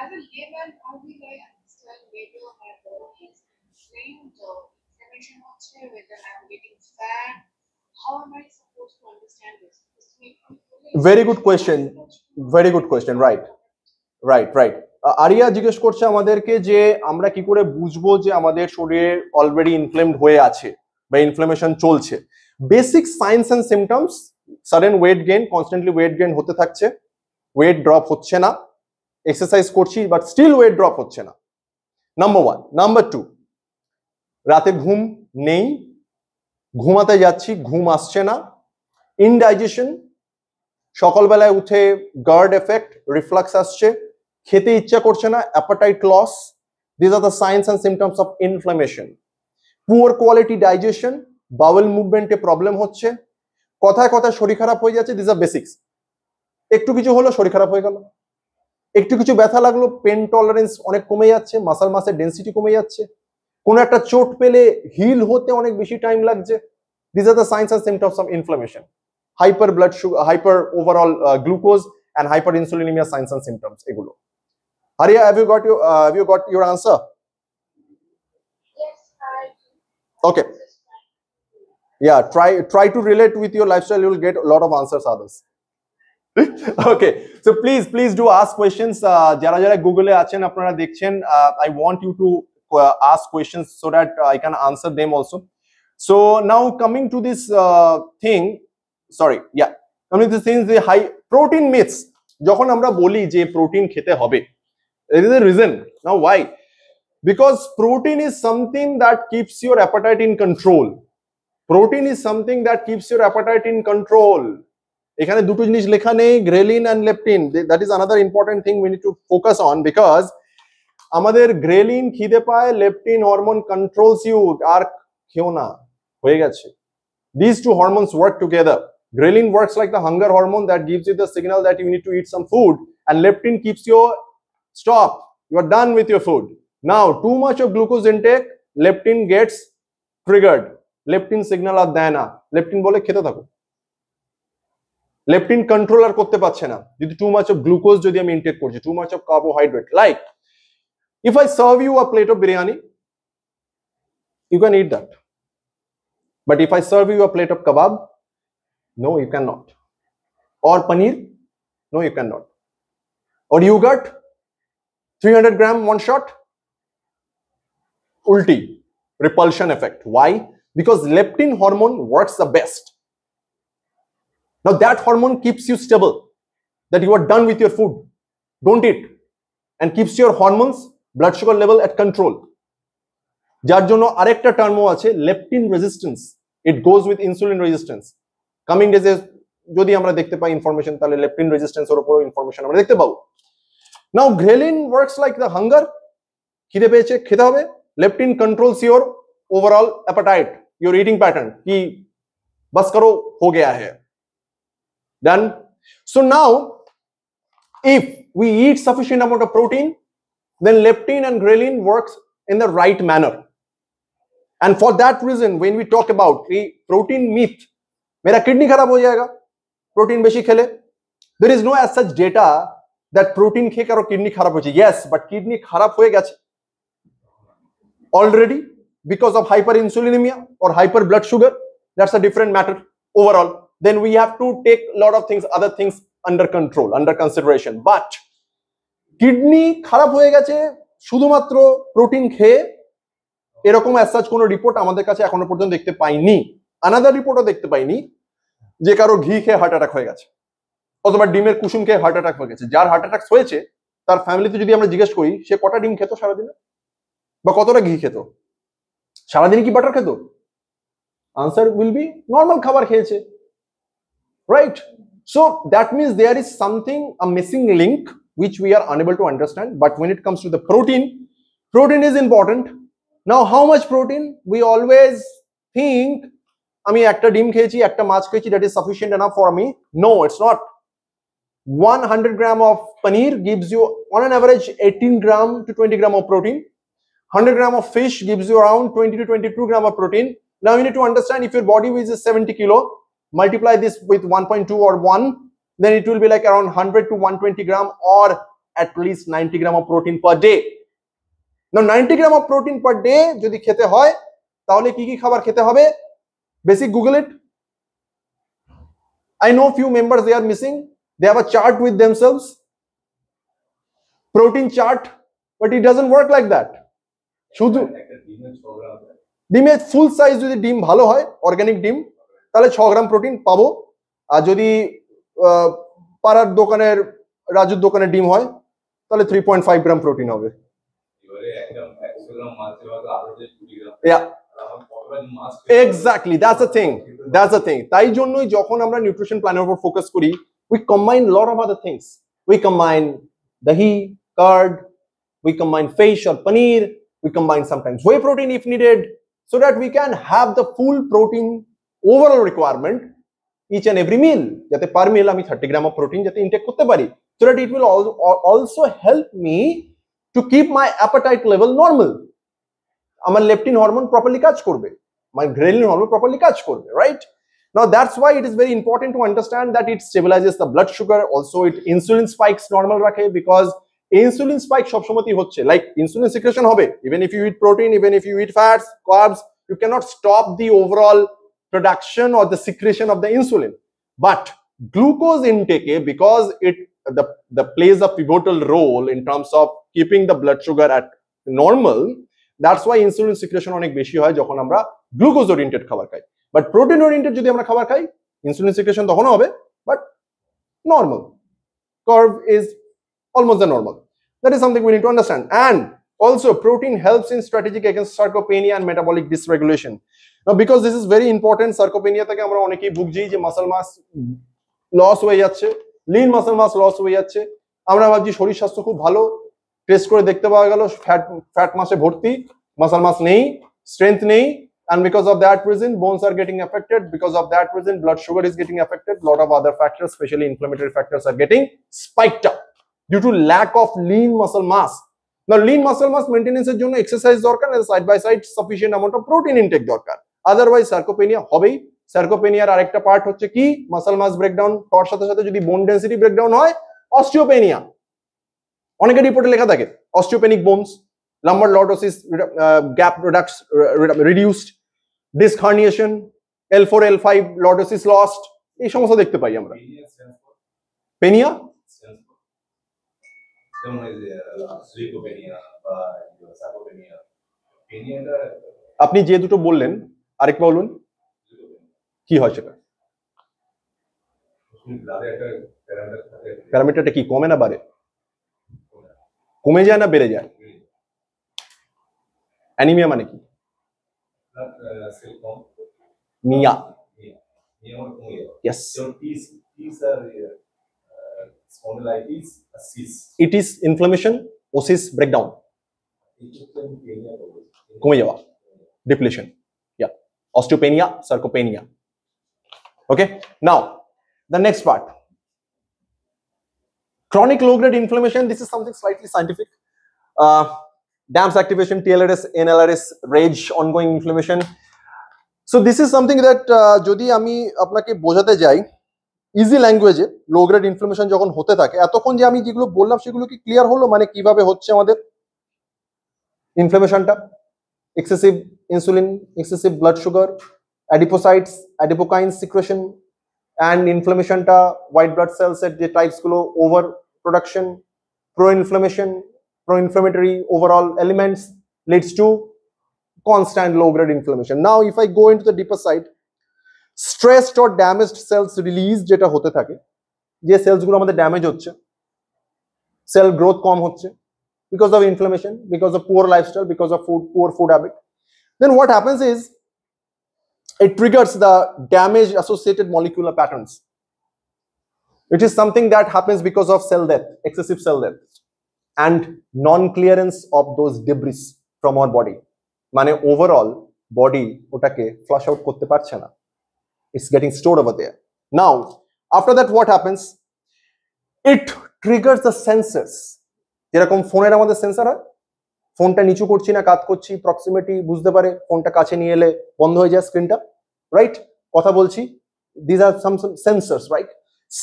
As a layman, how will I understand whether my body is inflamed or inflammation, whether I'm getting fat? How am I supposed to understand this? Very good question. Right. Arya জিজ্ঞেস করছে আমাদেরকে যে আমরা কি করে বুঝবো যে আমাদের শরীরে অলরেডি ইনফ্লেমড হয়ে আছে বা ইনফ্লামেশন চলছে। Basic science and symptoms, sudden weight gain, constantly weight gain হতে থাকছে, ওয়েট ড্রপ হচ্ছে না, এক্সারসাইজ করছি বাট স্টিল ওয়েট ড্রপ হচ্ছে না, নাম্বার 1। নাম্বার 2, রাতে ঘুম নেই, ঘুমাতে যাচ্ছি ঘুম আসছে না, ইনডাইজেশন, সকালবেলায় উঠে গার্ড এফেক্ট, রিফ্লাক্স আসছে, খেতে ইচ্ছা করছে না, appetite loss, this are the science and symptoms of inflammation. Poor quality digestion, bowel মুভমেন্টে প্রবলেম হচ্ছে, কথায় কথায় শরীর খারাপ হয়ে যাচ্ছে, দিস আর বেসিক্স। একটু কিছু হলো শরীর খারাপ হয়ে গেল, একটু কিছু ব্যথা লাগলো, পেন টলারেন্স অনেক কমে যাচ্ছে, মাসের ডেন্সিটি কমে যাচ্ছে, কোনো একটা চোট পেলে হিল হতে অনেক বেশি টাইম লাগছে, this are the science and symptoms of inflammation. Hyper blood sugar, hyper overall glucose and hyperinsulinemia signs and symptoms এগুলো। Arya, have you got your answer? Yes, I do. Okay. Yeah, try to relate with your lifestyle, you will get a lot of answers others. Okay, so please do ask questions. যারা যারা গুগলে আছেন আপনারা দেখছেন, I want you to ask questions so that I can answer them also. So now coming to this thing, coming to things, the high protein myths, যখন আমরা বলি যে প্রোটিন খেতে হবে, there is a reason. Now why? Because protein is something that keeps your appetite in control. Protein is something that keeps your appetite in control. এখানে দুটো জিনিস লেখা নেই, ghrelin and leptin. That is another important thing we need to focus on, because আমাদের গ্রেলিন খিদে পায়, লেপটিন হরমোন controls you, আর খেও না, হয়ে গেছে। These two hormones work together. Ghrelin works like the hunger hormone that gives you the signal that you need to eat some food, and leptin keeps you stop, you are done with your food. Now too much of glucose intake, leptin gets triggered, leptin signal আর দেয় না, leptin বলে খেতে থাকো। leptin control আর করতে পারছে না যদি too much of glucose যদি আমি ইনটেক করছি, too much of carbohydrate. Like if I serve you a plate of biryani, you can eat that, but if I serve you a plate of kebab, no, you cannot. Or paneer, no, you cannot. Or yogurt, 300 gram one shot, ulti, repulsion effect. Why? Because leptin hormone works the best. Now that hormone keeps you stable, that you are done with your food, don't eat, and keeps your hormones, blood sugar level at control. যার জন্য আরেকটা টার্মও আছে, leptin resistance. It goes with insulin resistance. Coming ডেজে যদি আমরা দেখতে পাই ইনফরমেশন, তাহলে লেপটিন রেজিস্ট্যান্সের উপর ইনফরমেশন আমরা দেখতে পাবো। Now ghrelin works like the hunger, খিদে পেয়েছে খেতে হবে, leptin controls your overall appetite, your eating pattern, কি বাস করো হো গয়া হ্যায়, done. So now if we eat sufficient amount of protein, then leptin and ghrelin works in the right manner, and for that reason when we talk about the protein myth, मेरा किडनी खराब हो जाएगा प्रोटीन बेशी खेले, there is no as such data that protein খেয়ে কারো কিডনি খারাপ হয়েছে। yes, but কিডনি খারাপ হয়ে গেছে already because of hyperinsulinemia or hyper blood sugar, that's a different matter overall. Then we have to take a lot of things, other things under control, under consideration. But kidney খারাপ হয়ে গেছে শুধুমাত্র প্রোটিন খেয়ে, এরকম as such কোনো রিপোর্ট আমাদের কাছে এখনো পর্যন্ত দেখতে পাইনি। আনাদার রিপোর্টও দেখতে পাইনি যে কারো ঘি খেয়ে হার্ট অ্যাটাক হয়ে গেছে, অথবা ডিমের কুসুম খেয়ে হার্ট অ্যাটাক হয়ে গেছে। যার হার্ট অ্যাটাক হয়েছে তার ফ্যামিলিতে যদি আমরা জিজ্ঞেস করি সে কটা ডিম খেত সারাদিনে বা কতটা ঘি খেত, সারাদিনে কি বাটার খেত, আনসার উইল বি নর্মাল খাবার খেয়েছে, right? So that means there is something, uh missing link which we are unable to understand. But when it comes to the protein, protein is important. Now, how much protein? We always think, I mean, ekta dim khechi, ekta mach khechi, that is sufficient enough for me. No, it's not. 100 gram of paneer gives you, on an average, 18 gram to 20 gram of protein. 100 gram of fish gives you around 20 to 22 gram of protein. Now, you need to understand, if your body weight is 70 kilo, multiply this with 1.2 or 1, then it will be like around 100 to 120 gram or at least 90 gram of protein per day. Now 90 gram of protein per day যদি খেতে হয় তাহলে কি কি খাবার খেতে হবে? Basic Google it. I know few members, they are missing. They have a chart with themselves, protein chart, but it doesn't work like that. শুধু ডিমের ফুল সাইজ যদি ডিম ভালো হয়, অর্গানিক ডিম, তাহলে 6 গ্রাম প্রোটিন পাবো। আর যদি পাড়ার দোকানের রাজুর দোকানের ডিম হয় তাহলে 3.5 গ্রাম প্রোটিন হবে। Yeah, exactly, that's the thing, that's the thing. তাই জন্যই যখন আমরা নিউট্রিশন প্ল্যানের উপর ফোকাস করি, we combine lot of other things. We combine dahi, curd, we combine fish or paneer, we combine sometimes whey protein if needed, so that we can have the full protein overall requirement each and every meal. যাতে per meal আমি 30 গ্রাম of protein যাতে ইনটেক করতে পারি, so that it will also help me to keep my appetite level normal. আমার leptin hormone properly কাজ করবে, my ghrelin hormone properly কাজ করবে, right? Now that's why it is very important to understand that it stabilizes the blood sugar, also it insulin spikes normal রাখে, because insulin spike সব সময়ই হচ্ছে, like insulin secretion হবে even if you eat protein, even if you eat fats, carbs, you cannot stop the overall production or the secretion of the insulin. But glucose intake, because it the plays a pivotal role in terms of keeping the blood sugar at normal, that's why insulin secretion অনেক বেশি হয় যখন আমরা গ্লুকোজ ওরিয়েন্টেড খাবার খাই। বাট প্রোটিন ওরিয়েন্টেড যদি আমরা খাবার খাই, ইনসুলিন সিক্রেশন তখনও হবে, but normal curve is almost the normal. That is something we need to understand. And also protein helps in strategic against sarcopenia and metabolic dysregulation. Now because this is very important, sarcopenia থেকে আমরা অনেকেই ভুগছি যে মাসল মাস লস হয়ে যাচ্ছে, লিন মাসল মাস লস হয়ে যাচ্ছে, আমরা ভাবছি শরীর স্বাস্থ্য খুব ভালো, টেস্ট করে দেখতে পাওয়া গেল ফ্যাট মাসে ভর্তি, মাসল মাস নেই, স্ট্রেংথ নেই, and because of that reason bones are getting affected, because of that reason blood sugar is getting affected, lot of other factors, especially inflammatory factors, are getting spiked up due to lack of lean muscle mass. Now lean muscle mass maintenance এর জন্য এক্সারসাইজ দরকার, আর side by side sufficient amount of protein intake দরকার, আদারওয়াইজ সার্কোপেনিয়া হবেই। সার্কোপেনিয়ার আরেকটা পার্ট হচ্ছে কি, মাসল মাস ব্রেকডাউন হওয়ার সাথে সাথে যদি বোন ডেন্সিটি ব্রেকডাউন হয়, অস্টিওপেনিয়া। অনেকের রিপোর্টে লেখা থাকে অস্টিওপেনিক bones, lumbar lordosis, gap reduced, disc herniation, L4 L5 lordosis lost, এই সমস্যা দেখতে পাই আমরা। পেনিয়া আপনি যে দুটো বললেন আরেকবার বলুন, কি হয় সেটা? প্যারামিটারটা কি কমে না বাড়ে? কমে যায় না বেড়ে যায়? অ্যানিমিয়া মানে কি? মিয়া, yes, it is inflammation, osis, breakdown, কমে যাওয়া, depletion, yeah, osteopenia, sarcopenia. Okay, now the next part, chronic low grade inflammation. This is something slightly scientific. DAMPS activation, TLRS, NLRS, rage, ongoing inflammation. So this is something that যদি আমি আপনাকে বোঝাতে যাই ইজি ল্যাঙ্গুয়েজে, লো গ্রেড ইনফ্লামেশন যখন হতে থাকে, এতক্ষণ যে আমি যেগুলো বললাম সেগুলো কি ক্লিয়ার হলো? মানে কিভাবে হচ্ছে আমাদের ইনফ্লামেশনটা? Excessive insulin, excessive blood sugar, adipocytes, adipokine secretion, and ইনফ্লামেশনটা হোয়াইট ব্লাড সেলসের যে টাইপসগুলো, over production, pro inflammation, pro-inflammatory overall elements leads to constant low-grade inflammation. Now, if I go into the deeper side, stressed or damaged cells release যেটা হতে থাকে, যে সেলসগুলো আমাদের ড্যামেজ হচ্ছে, সেল গ্রোথ কম হচ্ছে because of inflammation, because of poor lifestyle, because of poor food habit, then what happens is it triggers the damage associated molecular patterns. It is something that happens because of cell death, excessive cell death, and non-clearance of those debris from our body. মানে overall body ওটাকে flush out করতে পারছে না. It's getting stored over there. Now, after that, what happens? It triggers the sensors. যেরকম ফোনের আমাদের সেন্সর হয়, ফোনটা নিচু করছি না কাত করছি, প্রক্সিমিটি বুঝতে পারে, ফোনটা কাছে নিয়ে এলে বন্ধ হয়ে যায় স্ক্রিনটা, রাইট? কথা বলছি, these are some sensors, right?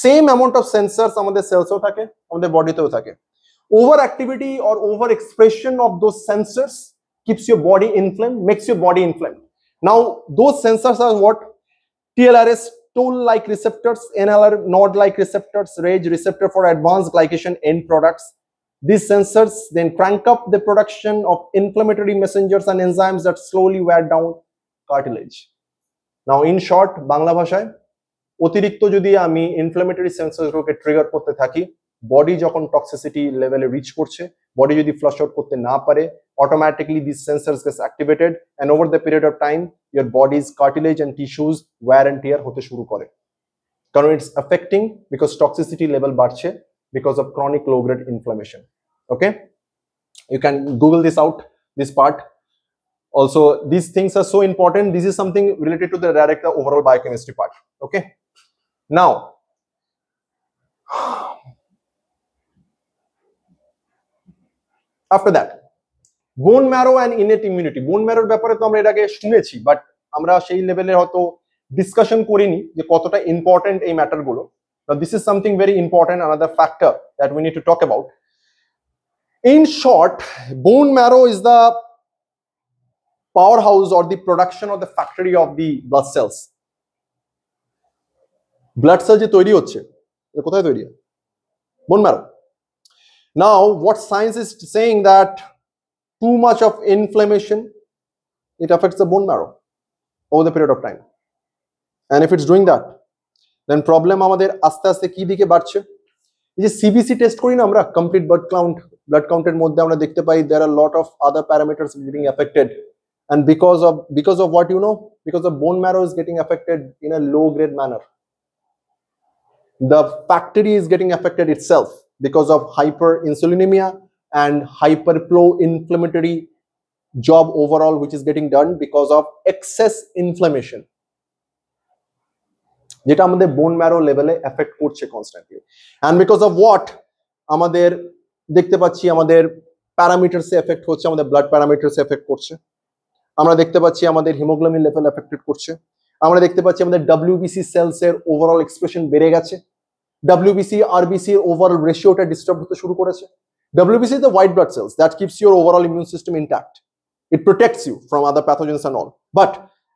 Same amount of sensors আমাদের সেলসেও থাকে, আমাদের বডিতেও থাকে. Overactivity or overexpression of those sensors keeps your body inflamed, makes your body inflamed. Now, those sensors are what? TLRS, toll-like receptors, NLR, node-like receptors, RAGE, receptor for advanced glycation end products. These sensors then crank up the production of inflammatory messengers and enzymes that slowly wear down cartilage. Now, in short, Bangla ভাষায় অতিরিক্ত যদি আমি ইনফ্ল্যামেটরি সেন্সরগুলোকে ট্রিগার করতে থাকি, বডি যখন টক্সিসিটি লেভেলে রিচ করছে, বডি যদি ফ্লাশ আউট করতে না পারে, automatically these sensors gets activated, and over the period of time your body's cartilage and tissues wear and tear হতে শুরু করে. কারণ it's affecting because toxicity level বাড়ছে because of chronic low grade inflammation. Okay, you can google this out, this part. Also, these things are so important. This is something related to the direct overall biochemistry part. Okay, now after that, bone marrow and innate immunity. Bone marrow ব্যাপারে তো আমরা এর আগে শুনেছি, বাট আমরা সেই লেভেলে হয়তো ডিসকাশন করিনি যে কতটা ইম্পর্টেন্ট এই ম্যাটার গুলো. Now, this is something very important, another factor that we need to talk about. In short, bone marrow is the powerhouse or the production or the factory of the blood cells. Blood cell যে তৈরি হচ্ছে, কোথায় তৈরি হয়? Bone marrow. Now, what science is saying that too much of inflammation, it affects the bone marrow over the period of time. And if it's doing that, then problem আমাদের আস্তে আস্তে কি দিকে বাড়ছে? এই যে সিবিসি টেস্ট করি না আমরা, কমপ্লিট ব্লাড কাউন্টের মধ্যে আমরা দেখতে পাই there are a lot of other parameters getting affected, and because of what, you know, because the bone marrow is getting affected in a low grade manner. The factory is getting affected itself because of hyperinsulinemia and hyperpro-inflammatory job overall, which is getting done because of excess inflammation, যেটা আমাদের বোন ম্যারো লেভেলে এফেক্ট করছে constantly, and because of what আমাদের দেখতে পাচ্ছি আমাদের প্যারামিটারসে এফেক্ট হচ্ছে, আমাদের ব্লাড প্যারামিটারসে এফেক্ট করছে, আমরা দেখতে পাচ্ছি আমাদের হিমোগ্লোবিন লেভেল এফেক্টেড করছে, আমরা দেখতে পাচ্ছি আমাদের ডব্লিউবিসি সেলস এর ওভারঅল এক্সপ্রেশন বেড়ে গেছে, ডব্লিউবিসি আরবিসি এর ওভারঅল রেশিওটা ডিস্টার্ব হতে শুরু করেছে. WBC is the white blood cells that keeps your overall immune system intact. It protects you from other pathogens and all. But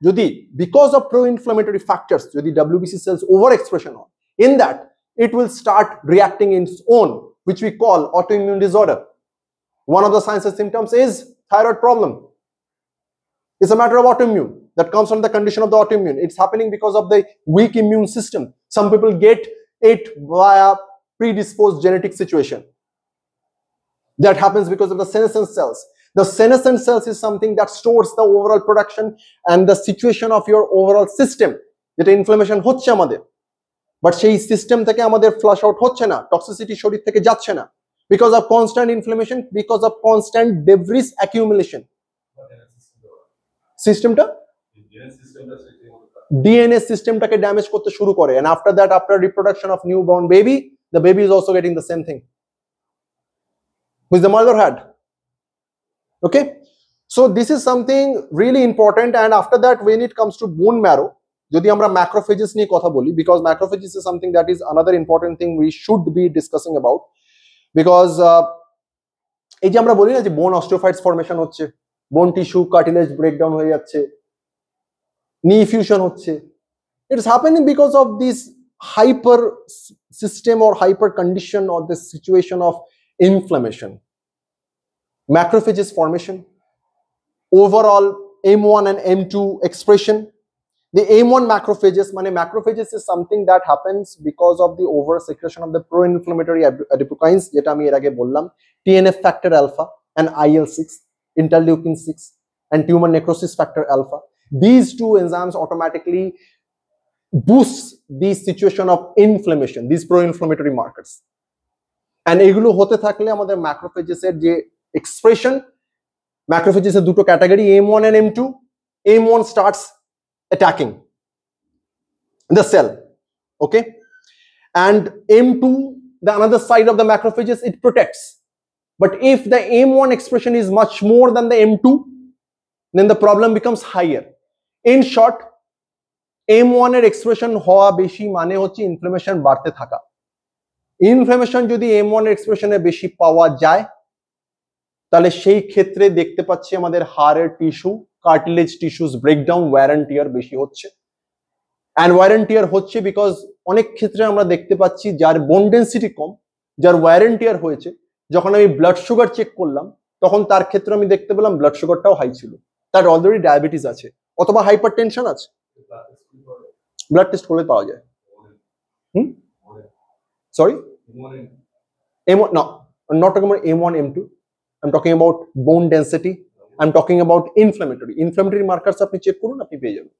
যদি because of pro-inflammatory factors, যদি WBC cells overexpression on, in that it will start reacting in its own, which we call autoimmune disorder. One of the signs and symptoms is thyroid problem. It's a matter of autoimmune that comes from the condition of the autoimmune. It's happening because of the weak immune system. Some people get it via predisposed genetic situation. That happens because of the senescent cells. The senescent cells is something that stores the overall production and the situation of your overall system. যেটা ইনফ্লামেশন হচ্ছে আমাদের, বাট সেই সিস্টেম থেকে আমাদের ফ্লাশ আউট হচ্ছে না, টক্সিসিটি শরীর থেকে যাচ্ছে না, because of constant inflammation, because of constant debris accumulation. সিস্টেমটা ডিএনএ সিস্টেমটাকে ড্যামেজ করতে শুরু করে, and after that, after reproduction of newborn baby, the baby is also getting the same thing which the mother had. Okay, so this is something really important. And after that, when it comes to bone marrow, যদি আমরা macrophages নিয়ে কথা বলি, because macrophages is something that is another important thing we should be discussing about, because এই যে আমরা বলি না যে বোন অস্টিওফাইটস ফর্মেশন হচ্ছে, বোন টিস্যু কার্টিলেজ ব্রেকডাউন হয়ে যাচ্ছে, নি ফিউশন হচ্ছে, it is happening because of this hyper system or hyper condition or the situation of inflammation. Macrophages formation, overall M1 and M2 expression. The M1 macrophages, macrophages is something that happens because of the over secretion of the pro-inflammatory adipokines, যেটা আমি এর আগে বললাম, TNF factor alpha and IL-6, interleukin 6 and tumor necrosis factor alpha. These two enzymes automatically boosts the situation of inflammation, these pro-inflammatory markers. And এগুলো হতে থাকলে আমাদের ম্যাক্রোফেজেসের যে এক্সপ্রেশন, ম্যাক্রোফেজেসের দুটো category M1 and M2. M1 starts attacking the cell, okay, and M2, the another side of the macrophages, it protects. But if the M1 expression is much more than the M2, then the problem becomes higher. In short, M1 এর এক্সপ্রেশন হওয়া বেশি মানে হচ্ছে ইনফ্লামেশন বাড়তে থাকা। ইনফ্লামেশন যদি M1 এর এক্সপ্রেশনে বেশি পাওয়া যায়, তাহলে সেই ক্ষেত্রে দেখতে পাচ্ছি আমাদের হাড়ের tissue, cartilage tissues breakdown, wear and tear বেশি হচ্ছে। অ্যান্ড ওয়্যার এন্ড টিয়ার হচ্ছে বিকজ অনেক ক্ষেত্রে আমরা দেখতে পাচ্ছি যার বোন ডেন্সিটি কম, যার ওয়্যার এন্ড টিয়ার হয়েছে, যখন আমি ব্লাড সুগার চেক করলাম তখন তার ক্ষেত্রে আমি দেখতে পেলাম ব্লাড সুগারটাও হাই ছিল, তার অলরেডি ডায়াবেটিস আছে অথবা হাইপার টেনশন আছে। ব্লাড টেস্ট করলে পাওয়া যায়। Sorry? M1, no, I'm not talking about M1, M2. I'm talking about bone density. I'm talking about inflammatory. Inflammatory markers আপনি চেক করুন, আপনি পেয়ে যাবেন।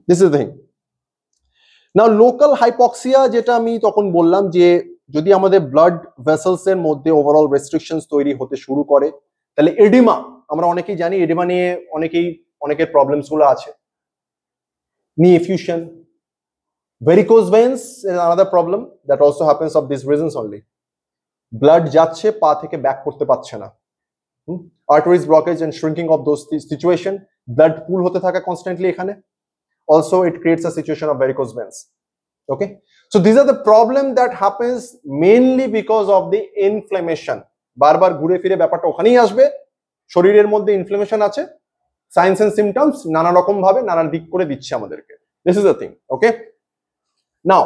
This is the thing. Now local hypoxia, যেটা আমি তখন বললাম যে যদি আমাদের ব্লাড ভেসেলস এর মধ্যে ওভারঅল রেস্ট্রিকশনস তৈরি হতে শুরু করে, তাহলে এডিমা, আমরা অনেকেই জানি এডিমা নিয়ে অনেকের প্রবলেমস গুলো আছে। Knee effusion, varicose veins is another problem that also happens of these reasons only. Blood যাচ্ছে, পা থেকে ব্যাক করতে পারছে না। Arteries blockage and shrinking of those situation, blood pool হতে থাকা constantly এখানে। Also it creates a situation of varicose veins. Okay, so these are the problem that happens mainly because of the inflammation. বারবার ঘুরে ফিরে ব্যাপারটা ওখানেই আসবে, শরীরের মধ্যে ইনফ্লামেশন আছে, সাইন্স এন্ড সিমটমস নানা রকম ভাবে নানা দিক করে দিচ্ছে আমাদেরকে। This is the thing. Okay, now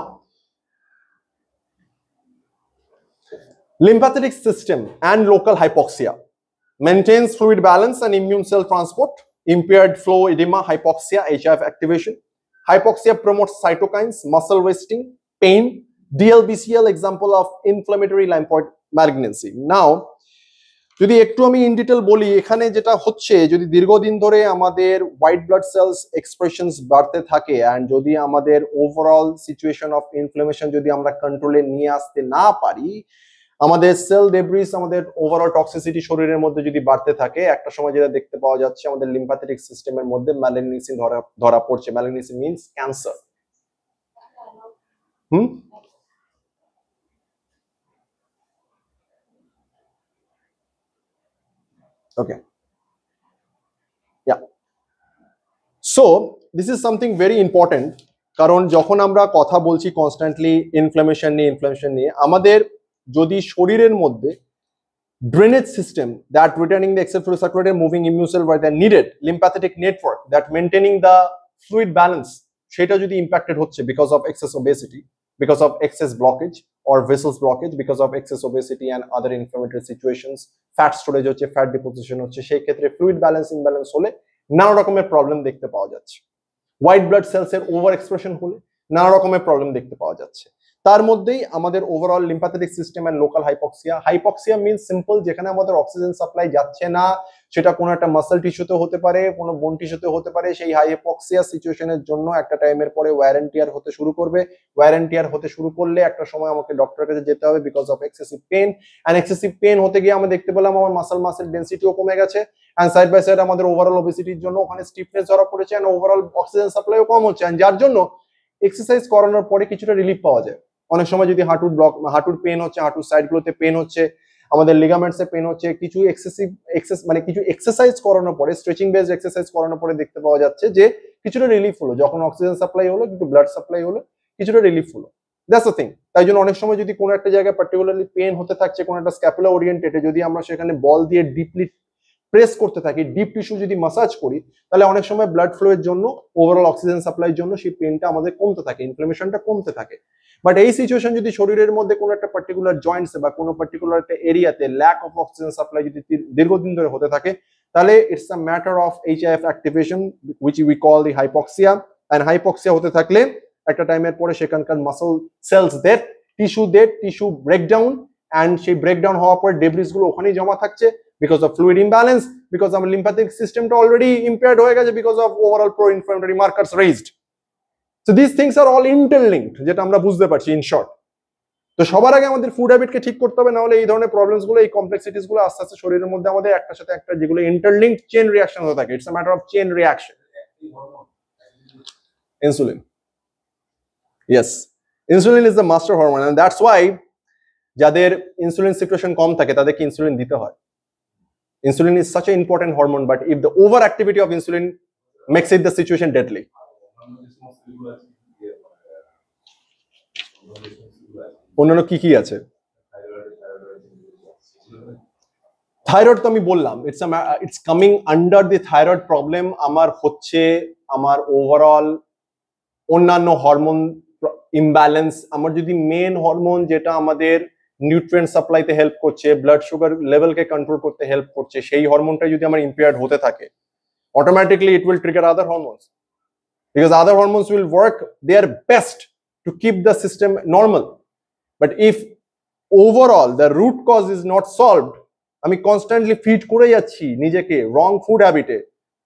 lymphatic system and local hypoxia maintains fluid balance and immune cell transport. Impaired flow edema, hypoxia, HIF activation. Hypoxia promotes cytokines, muscle wasting, pain. DLBCL example of inflammatory lymphoid malignancy. Now যদি একটু আমি ইন ডিটেল বলি, এখানে যেটা হচ্ছে যদি দীর্ঘদিন ধরে আমাদের হোয়াইট ব্লাড সেলস এক্সপ্রেশনস বাড়তে থাকে অ্যান্ড যদি আমাদের ওভারঅল সিচুয়েশন অফ ইনফ্লামেশন যদি আমরা কন্ট্রোলে নিয়ে আসতে না পারি, আমাদের সেল ডেব্রিস, আমাদের ওভারঅল টক্সিসিটি শরীরের মধ্যে যদি বাড়তে থাকে, একটা সময় যেটা দেখতে পাওয়া যাচ্ছে আমাদের লিম্ফ্যাটিক সিস্টেমের মধ্যে ম্যালিগনেসি ধরা পড়ছে। Malignancy means cancer. Okay, yeah, so this is something very important, কারণ যখন আমরা কথা বলছি কনস্ট্যান্টলি ইনফ্লামেশন নিয়ে, আমাদের যদি শরীরের মধ্যে drainage system that returning the excess fluid circulated, moving immune cell where they are needed, lymphatic network that maintaining the fluid balance, সেটা যদি impacted হচ্ছে because of excess obesity, because of excess blockage or vessels blockage, because of excess obesity and other inflammatory situations, fat storage হচ্ছে, fat deposition হচ্ছে, সেই ক্ষেত্রে fluid balance imbalance হলে নানা রকমের প্রবলেম দেখতে পাওয়া যাচ্ছে। হোয়াইট ব্লাড সেলস এর ওভার এক্সপ্রেশন হলে নানা রকমের প্রবলেম দেখতে পাওয়া যাচ্ছে। তার মধ্যেই আমাদের overall lymphatic system and local hypoxia. Hypoxia means simple, যেখানে আমাদের অক্সিজেন সাপ্লাই যাচ্ছে না, সেটা কোনো একটা মাসল টিস্যুতে হতে পারে, কোনো বোন টিস্যুতে হতে পারে। সেই হাইপক্সিয়া সিচুয়েশনের জন্য একটা টাইমের পরে ওয়্যার এন্ড টিয়ার হতে শুরু করবে। ওয়্যার এন্ড টিয়ার হতে শুরু করলে একটা সময় আমাকে ডক্টরের কাছে যেতে হবে because of excessive pain. And excessive pain হতে গিয়ে আমরা দেখতে পেলাম আমার মাসেল ডেন্সিটিও কমে গেছে, অ্যান্ড সাইড বাই সাইড আমাদের ওভারঅল ওবেসিটির জন্য ওখানে স্টিফনেস ধরা পড়েছে, অ্যান্ড ওভারঅল অক্সিজেন সাপ্লাইও কম হচ্ছে, যার জন্য এক্সারসাইজ করানোর পরে কিছুটা রিলিফ পাওয়া যায়। অনেক সময় যদি হাঁটুর পেন হচ্ছে, হাঁটুর সাইড গুলোতে পেন হচ্ছে, আমাদের লিগামেন্টস এ পেন হচ্ছে, কিছু কিছু এক্সারসাইজ করানোর পরে, স্ট্রেচিং বেসড এক্সারসাইজ করানোর পরে দেখতে পাওয়া যাচ্ছে যে কিছুটা রিলিফ হলো, যখন অক্সিজেন সাপ্লাই হলো, কিন্তু ব্লাড সাপ্লাই হলো, কিছুটা রিলিফ হলো। That's the thing. তাই জন্য অনেক সময় যদি কোনো একটা জায়গায় পার্টিকুলারলি পেন হতে থাকছে, কোনো একটা স্ক্যাপুলা ওরিয়েন্টেডে, যদি আমরা সেখানে বল দিয়ে ডিপলি প্রেস করতে থাকি, ডিপ টিস্যু যদি মাসাজ করি, তাহলে অনেক সময় ব্লাড ফ্লো এর জন্য, ওভারঅল অক্সিজেন সাপ্লাইয়ের জন্য সেই পেনটা আমাদের কমতে থাকে, ইনফ্লামেশনটা কমতে থাকে। বাট এই সিচুয়েশন যদি শরীরের মধ্যে কোনো একটা পার্টিকুলার জয়েন্টসে বা কোনো পার্টিকুলার একটা এরিয়াতে ল্যাক অফ অক্সিজেন সাপ্লাই যদি দীর্ঘদিন ধরে হতে থাকে, তাহলে it's a matter of HIF activation which we call the hypoxia. And hypoxia হতে থাকলে একটা টাইমের পরে সেখানকার muscle cells death, tissue breakdown, and সেই ব্রেকডাউন হওয়ার পর ডেব্রিস গুলো ওখানেই জমা থাকছে because of fluid imbalance, because our lymphatic system already impaired হয়ে গেছে, because of overall pro-inflammatory markers raised. So these things are all interlinked, যেটা আমরা বুঝতে পারছি in short. তো সবার আগে আমাদের ফুড হ্যাবিটকে ঠিক করতে হবে, না হলে এই ধরনের প্রবলেমস গুলো, এই কমপ্লেক্সিটিস গুলো আস্তে আস্তে শরীরের মধ্যে আমাদের একটার সাথে একটা যেগুলো ইন্টারলিঙ্ক চেইন রিঅ্যাকশন হতে থাকে। It's a matter of chain reaction. Insulin, yes, insulin is the master hormone, and that's why যাদের ইনসুলিন সিক্রেশন কম থাকে তাদেরকে ইনসুলিন দিতে হয়। Insulin is such an important hormone, but if the overactivity of insulin makes it the situation deadly. অন্যান্য কি কি আছে? থাইরয়েড তো আমি বললাম, it's coming under the thyroid problem. আমার হচ্ছে আমার ওভারঅল অন্যান্য হরমোন ইমব্যালেন্স। আমার যদি মেন হরমোন যেটা আমাদের নিউট্রিয়েন্ট সাপ্লাইতে হেল্প করছে, ব্লাড সুগার লেভেলকে কন্ট্রোল করতে হেল্প করছে, সেই হরমোনটা যদি আমার ইম্পেয়ার্ড হতে থাকে, automatically it will trigger other hormones, because other hormones will work their best to keep the system normal. But if overall the root cause is not solved, আমি constantly feed করে যাচ্ছি নিজেকে wrong food habit,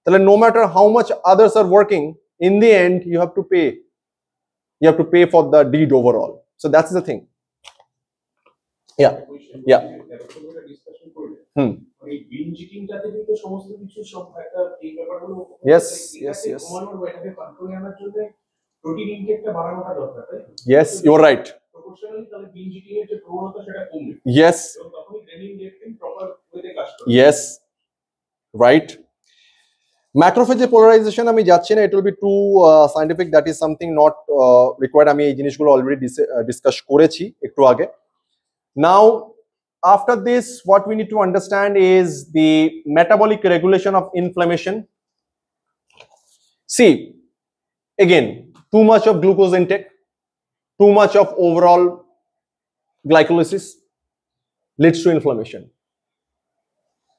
তাহলে no matter how much others are working, in the end you have to pay for the deed overall. So that's the thing. Yeah. Yes. Yes, you're right. Yes. Yes, right. Macrophage polarization আমি যাচ্ছি না, it will be too scientific, that is something not required. আমি এই জিনিসগুলো অলরেডি ডিসকাস করেছি একটু আগে। Now after this, what we need to understand is the metabolic regulation of inflammation. See, again, too much of glucose intake, too much of overall glycolysis leads to inflammation.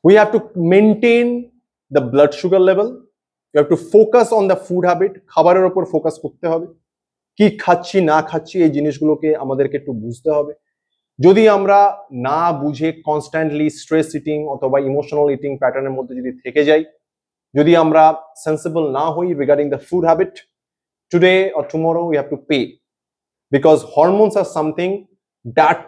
We have to maintain the blood sugar level. You have to focus on the food habit. খাবারের উপর ফোকাস করতে হবে, কি খাচ্ছি না খাচ্ছি এই জিনিসগুলোকে আমাদেরকে একটু বুঝতে হবে। যদি আমরা না বুঝে কনস্ট্যান্টলি স্ট্রেস ইটিং অথবা ইমোশনাল ইটিং প্যাটার্নের মধ্যে যদি থেকে যাই, যদি আমরা সেন্সিবল না হই regarding the food habit, today or tomorrow we have to pay, because hormones are something that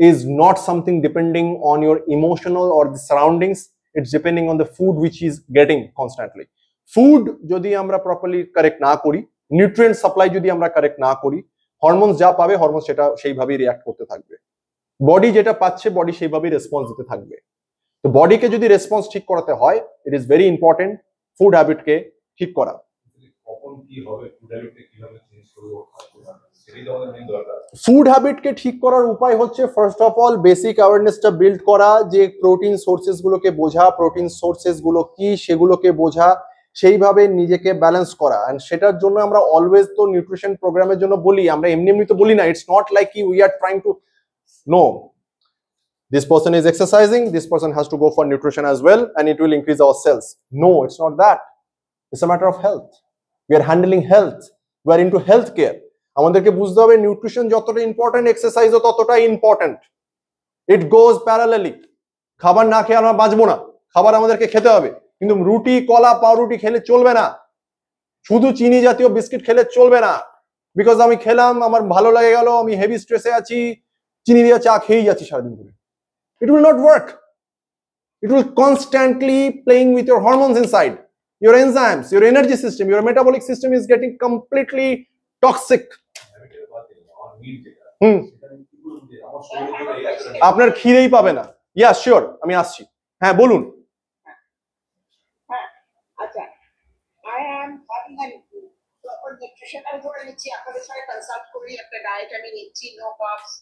is not something depending on your emotional or the surroundings. It's depending on the food which is getting constantly. Food যদি আমরা প্রপারলি কারেক্ট না করি, নিউট্রিয়েন্ট সাপ্লাই যদি আমরা কারেক্ট না করি, হরমোনস যা পাবে হরমোন সেটা সেইভাবেই রিঅ্যাক্ট করতে থাকবে। বডি যেটা পাচ্ছে বডি সেইভাবেই রেসপন্স দিতে থাকবে। তো বডিকে যদি রেসপন্স ঠিক করাতে হয়, it is very important food হ্যাবিটকে ঠিক করা। কখন কি হবে, ফুড হ্যাবিটকে কিভাবে চেঞ্জ করব, ফুড হ্যাবিটকে ঠিক করার উপায় হচ্ছে ফার্স্ট অফ অল বেসিক অ্যাওয়ারনেসটা বিল্ড করা, যে প্রোটিন সোর্সেস গুলোকে বোঝা, প্রোটিন সোর্সেস গুলো কি সেগুলোকে বোঝা, সেইভাবে নিজেকে ব্যালেন্স করা। এন্ড সেটার জন্য আমরা অলওয়েজ তো নিউট্রিশন প্রোগ্রামের জন্য বলি, আমরা এমনি এমনি তো বলি না। It's not like we are trying to know this person is exercising, this person has to go for nutrition as well and it will increase our cells. No, it's not that. It's a matter of health. We are handling health. We are into healthcare. আমাদেরকে বুঝতে হবে নিউট্রিশন যতটা ইম্পর্টেন্ট, এক্সারসাইজও ততটাই ইম্পর্টেন্ট। ইট গোজ প্যারালালি। খাবার না খেয়ে আমরা বাঁচবো না, খাবার আমাদেরকে খেতে হবে, কিন্তু রুটি কলা পাউরুটি খেলে চলবে না, শুধু চিনি জাতীয় বিস্কিট খেলে চলবে না। বিকজ আমি খেলাম, আমার ভালো লাগে গেল, আমি হেভি স্ট্রেসে আছি, চিনি দিয়ে চা খেয়েই যাচ্ছি সারাদিন ধরে। It will not work. It will constantly playing with your hormones inside, your enzymes, your energy system, your metabolic system is getting completely toxic. আপনার খিদেই পাবে না। ইয়া শিওর, আমি আসছি। হ্যাঁ বলুন। আচ্ছা, I am having a proper nutrition, আমি ধরে নিচ্ছি আপনাদের সাথে কনসাল্ট করি, একটা ডায়েট আমি নিচ্ছি, no carbs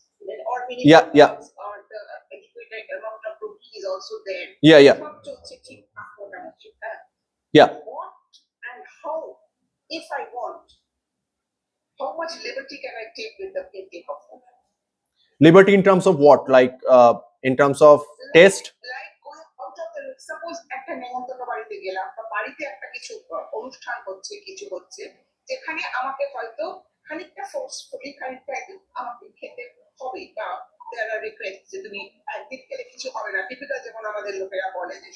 or minimum carbs, or the adequate amount of protein is also there. সব চলছে ঠিকঠাক মোটামুটি। What and how, if I want, how much liberty can I take with the intake of food? Liberty in terms of what? Like in terms of taste? Like going out of the, suppose একটা নেমন্তন্ন বাড়িতে গেলাম বা বাড়িতে একটা কিছু অনুষ্ঠান হচ্ছে, কিছু হচ্ছে, যেখানে আমাকে হয়তো খানিকটা ফোর্সফুলি খানিকটা একদম আমাকে খেতে হবে, বা there are requests যে তুমি একদিন খেলে কিছু হবে না। টিপিক্যাল যেমন আমাদের লোকেরা বলে যে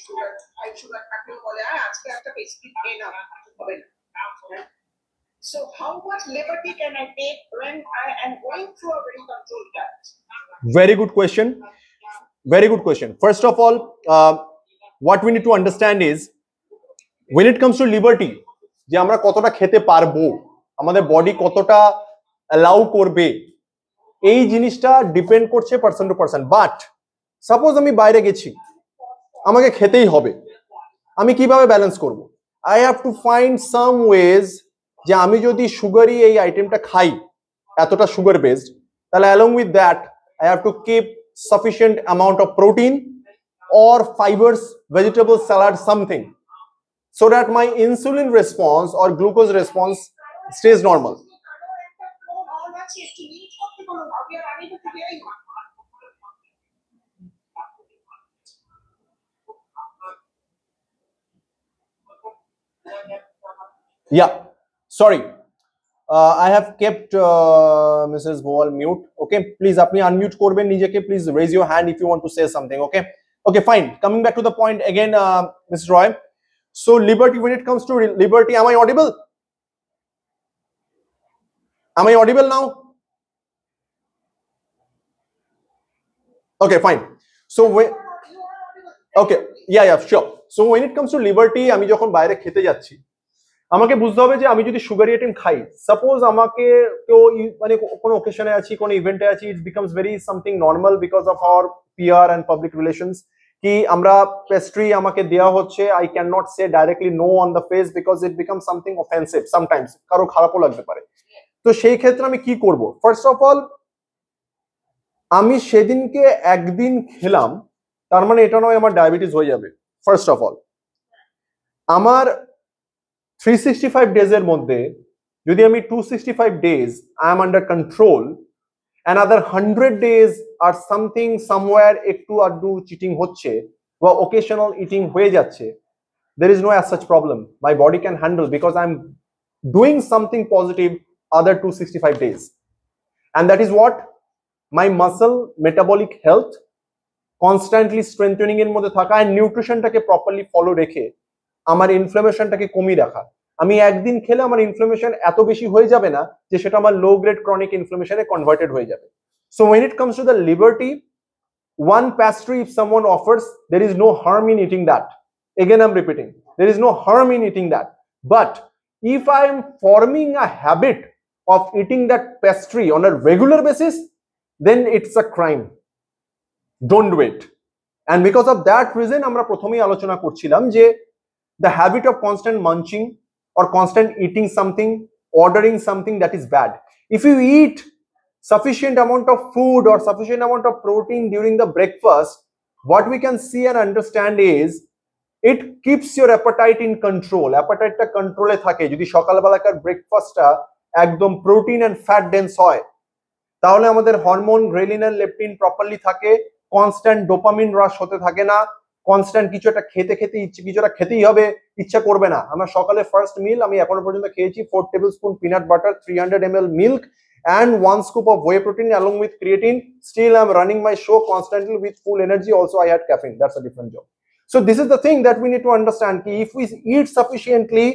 হাই সুগার থাকলেও বলে আজকে একটা পেস্ট্রি খেয়ে নাও, হবে না। So how much liberty can I take when I am going through a very controlled diet? Very good question. Very good question. First of all, what we need to understand is when it comes to liberty, যে আমরা কতটা খেতে পারবো, আমাদের বডি কতটা অ্যালাউ করবে, এই জিনিসটা ডিপেন্ড করছে person to person. But suppose আমি বাইরে গেছি, আমাকে খেতেই হবে, আমি কিভাবে ব্যালেন্স করব? I have to find some wedge যে আমি যদি সুগারি এই আইটেমটা খাই, এতটা সুগার বেসড, তাহলে along with that I have to keep sufficient amount of protein or fibers, vegetable salad, something, so that my insulin response or glucose response stays normal. Yeah, sorry. I have kept Mrs. Boal mute. Okay, please apni unmute korben nijeke. Please raise your hand if you want to say something. Okay, okay, fine. Coming back to the point again, Mr. Roy. So liberty, when it comes to liberty, am I audible? Am I audible now? Okay, fine. So when, okay, yeah, sure. So when it comes to liberty, আমি যখন বাইরে খেতে যাচ্ছি, আমাকে বুঝতে হবে যে আমি যদি সুগারি আইটেম খাই, সাপোজ আমাকে কেউ মানে কোনো ওকেশনে আছি, কোনো ইভেন্টে আছি, it becomes very something normal because of our PR and public relations, কি আমরা পেস্ট্রি আমাকে দেওয়া হচ্ছে, I can not say directly no on the face because it become something offensive sometimes, কারো খারাপও লাগতে পারে। তো সেই ক্ষেত্রে আমি কি করব? ফার্স্ট অফ অল, আমি সেদিনকে একদিন খেলাম তার মানে এটা নয় আমার ডায়াবেটিস হয়ে যাবে। ফার্স্ট অফ অল, আমার 365 ডেজের মধ্যে যদি আমি 265 days I am under control, another 100 days R something somewhere একটু আড্ডু চিটিং হচ্ছে বা occasional eating হয়ে যাচ্ছে, there is no as such problem. My body can handle because I am doing something positive other 265 days, and that is what my muscle metabolic health constantly strengthening এর মধ্যে থাকা and নিউট্রিশনটাকে প্রপারলি ফলো রেখে আমার ইনফ্লামেশনটাকে কমিয়ে রাখা। আমি একদিন খেলে আমার ইনফ্লামেশন এত বেশি হয়ে যাবে না যে সেটা আমার লো গ্রেড ক্রনিক ইনফ্লামেশনে কনভার্টেড হয়ে যাবে। So when it comes to the liberty, one pastry if someone offers, there is no harm in eating that. Again I'm repeating, there is no harm in eating that. But if I am forming a habit of eating that pastry on a regular basis, then it's a crime. Don't do it. And because of that reason আমরা প্রথমেই আলোচনা করছিলাম যে the habit of constant munching or constant eating something, ordering something, that is bad. If you eat sufficient amount of food or sufficient amount of protein during the breakfast, what we can see and understand is it keeps your appetite in control. Appetite টা কন্ট্রোলে থাকে। যদি সকালবেলাকার ব্রেকফাস্টটা একদম প্রোটিন এন্ড ফ্যাট ডেন্স হয়, তাহলে আমাদের হরমোন গ্রেলিন আর লেপটিন প্রপারলি থাকে, কনস্ট্যান্ট ডোপামিন রাশ হতে থাকে না, কনস্ট্যান্ট কিছু একটা খেতে খেতে কিছুটা খেতেই হবে, ইচ্ছা করবে না। আমরা সকালে ফার্স্ট মিল আমি এখনো পর্যন্ত খেয়েছি 4 tablespoon peanut butter, 300 ml milk and 1 scoop of whey protein along with creatine. Still I'm running my show constantly with full energy. Also I had caffeine. That's a different job. So this is the thing that we need to understand. If we eat sufficiently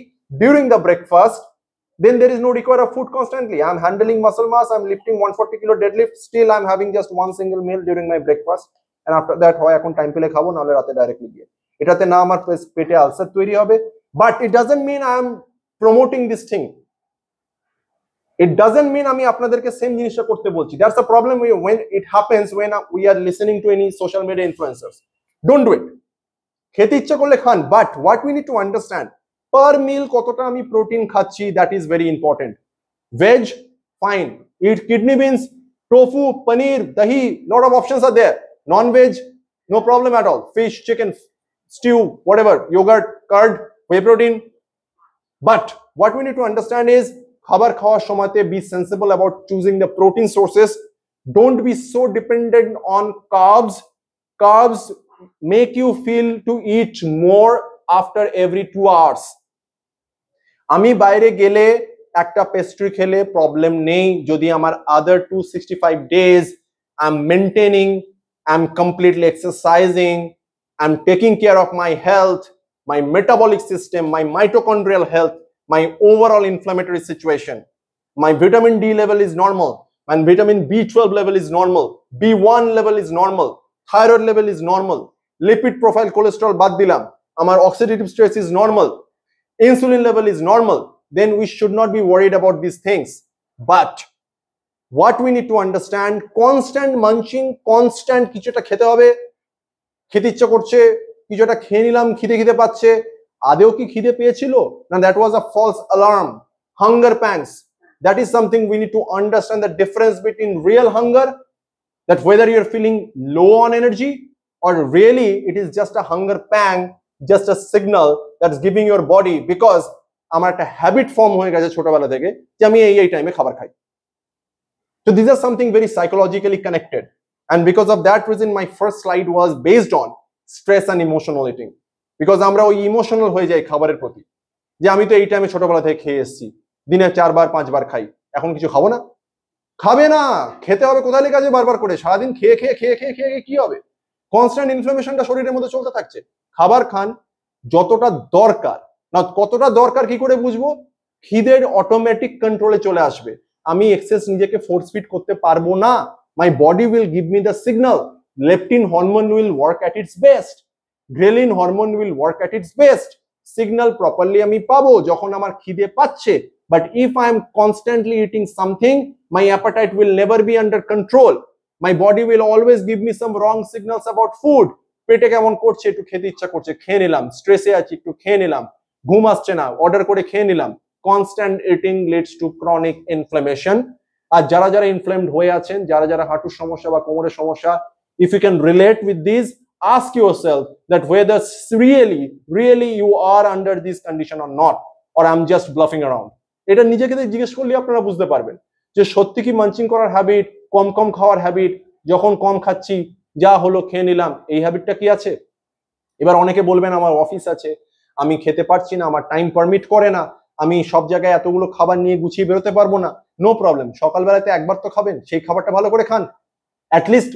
during the breakfast, then there is no require of food constantly. I'm handling muscle mass, I'm lifting 140 kilo deadlift, still I'm having just one single meal during my breakfast, and after that হয় এখন টাইম পেলে খাবো, নাহলে রাতে ডাইরেক্টলি গিয়ে, এটাতে না আমার পেটে আলসার তৈরি হবে। But it doesn't mean I am promoting this thing, it doesn't mean আমি আপনাদেরকে সেম জিনিসটা করতে বলছি। That's the problem when it happens when we are listening to any social media influencers. Don't do it. খেতে ইচ্ছা করলে খান, but what we need to understand, per meal কতটা আমি প্রোটিন খাচ্ছি, that is very important. Veg, fine, eat kidney beans, tofu, paneer, dahi, lot of options are there. Non-veg, no problem at all. Fish, chicken, stew, whatever, yogurt, curd, whey protein. But what we need to understand is খাবার খাওয়ার সময়তে be sensible about choosing the protein sources. Don't be so dependent on carbs. Carbs make you feel to eat more after every 2 hours. আমি বাইরে গেলে একটা পেস্ট্রি খেলে প্রবলেম নেই যদি আমার other 265 days I'm maintaining, I'm completely exercising, I'm taking care of my health, my metabolic system, my mitochondrial health. my overall inflammatory situation. My vitamin D level is normal, my vitamin B12 level is normal, B1 level is normal, thyroid level is normal, lipid profile cholesterol bad dilam, amar oxidative stress is normal, insulin level is normal, then we should not be worried about these things. But what we need to understand, constant munching, constant কিছু একটা খেতে হবে, খেতে ইচ্ছা করছে, কিছু একটা খেয়ে নিলাম, খিদে পাচ্ছে, আদেও কি খিদে পেয়েছিল না, that was a false alarm. Hunger pangs, that is something we need to understand, the difference between real hunger, that whether you're feeling low on energy or really it is just a hunger pang, just a signal that's giving your body, because আমার একটা হ্যাবিট ফর্ম হয়ে গেছে ছোটবেলা থেকে যে আমি এই টাইমে খাবার খাই. So these are something very psychologically connected, and because of that reason my first slide was based on stress and emotional eating, because আমরা ওই ইমোশনাল হয়ে যাই খাবারের প্রতি, যে আমি তো এই টাইমে ছোটবেলা থেকে খেয়ে এসেছি, দিনে 4 বার 5 বার খাই, এখন কিছু খাবো না? খাবে না, খেতে হবে, কোথায় লেখা আছে বারবার করে, সারাদিন খেয়ে কি হবে? কনস্ট্যান্ট ইনফ্লামেশনটা শরীরের মধ্যে চলতে থাকছে। খাবার খান যতটা দরকার, না কতটা দরকার কি করে বুঝবো? খিদের অটোমেটিক কন্ট্রোলে চলে আসবে, আমি এক্সেস নিজেকে ফোর্স ফিট করতে পারবো না। My body will give me the signal, leptin hormone will work at it's best, ghrelin hormone will work at it's best, signal properly আমি পাবো যখন আমার খিদে পাচ্ছে। But if I am constantly eating something, my appetite will never be under control. My body will always give me some wrong signals about food. পেটে কেমন করছে, একটু খেতে ইচ্ছা করছে, খেয়ে নিলাম, স্ট্রেসে আছি, একটু খেয়ে নিলাম, ঘুম আসছে না, অর্ডার করে খেয়ে নিলাম। Constant eating leads to chronic inflammation. আর যারা ইনফ্লেমড হয়ে আছেন, যারা হাঁটুর সমস্যা বা কোমরের সমস্যা, if you can relate with these, ask yourself that whether really you are under this condition or not, or I'm just bluffing around. এটা নিজেকে জিজ্ঞেস করলে আপনারা বুঝতে পারবেন যে সত্যি কি মাঞ্চিং করার হ্যাবিট, কম খাওয়ার হ্যাবিট, যখন কম খাচ্ছি যা হলো খেয়ে নিলাম, এই হ্যাবিটটা কি আছে? এবার অনেকে বলবেন আমার অফিস আছে, আমি খেতে পারছি না, আমার টাইম পারমিট করে না, আমি সব জায়গায় এতগুলো খাবার নিয়ে গুছিয়ে বেরোতে পারবো না। নো প্রবলেম, সকালবেলাতে একবার তো খাবেন, সেই খাবারটা ভালো করে খান। অ্যাটলিস্ট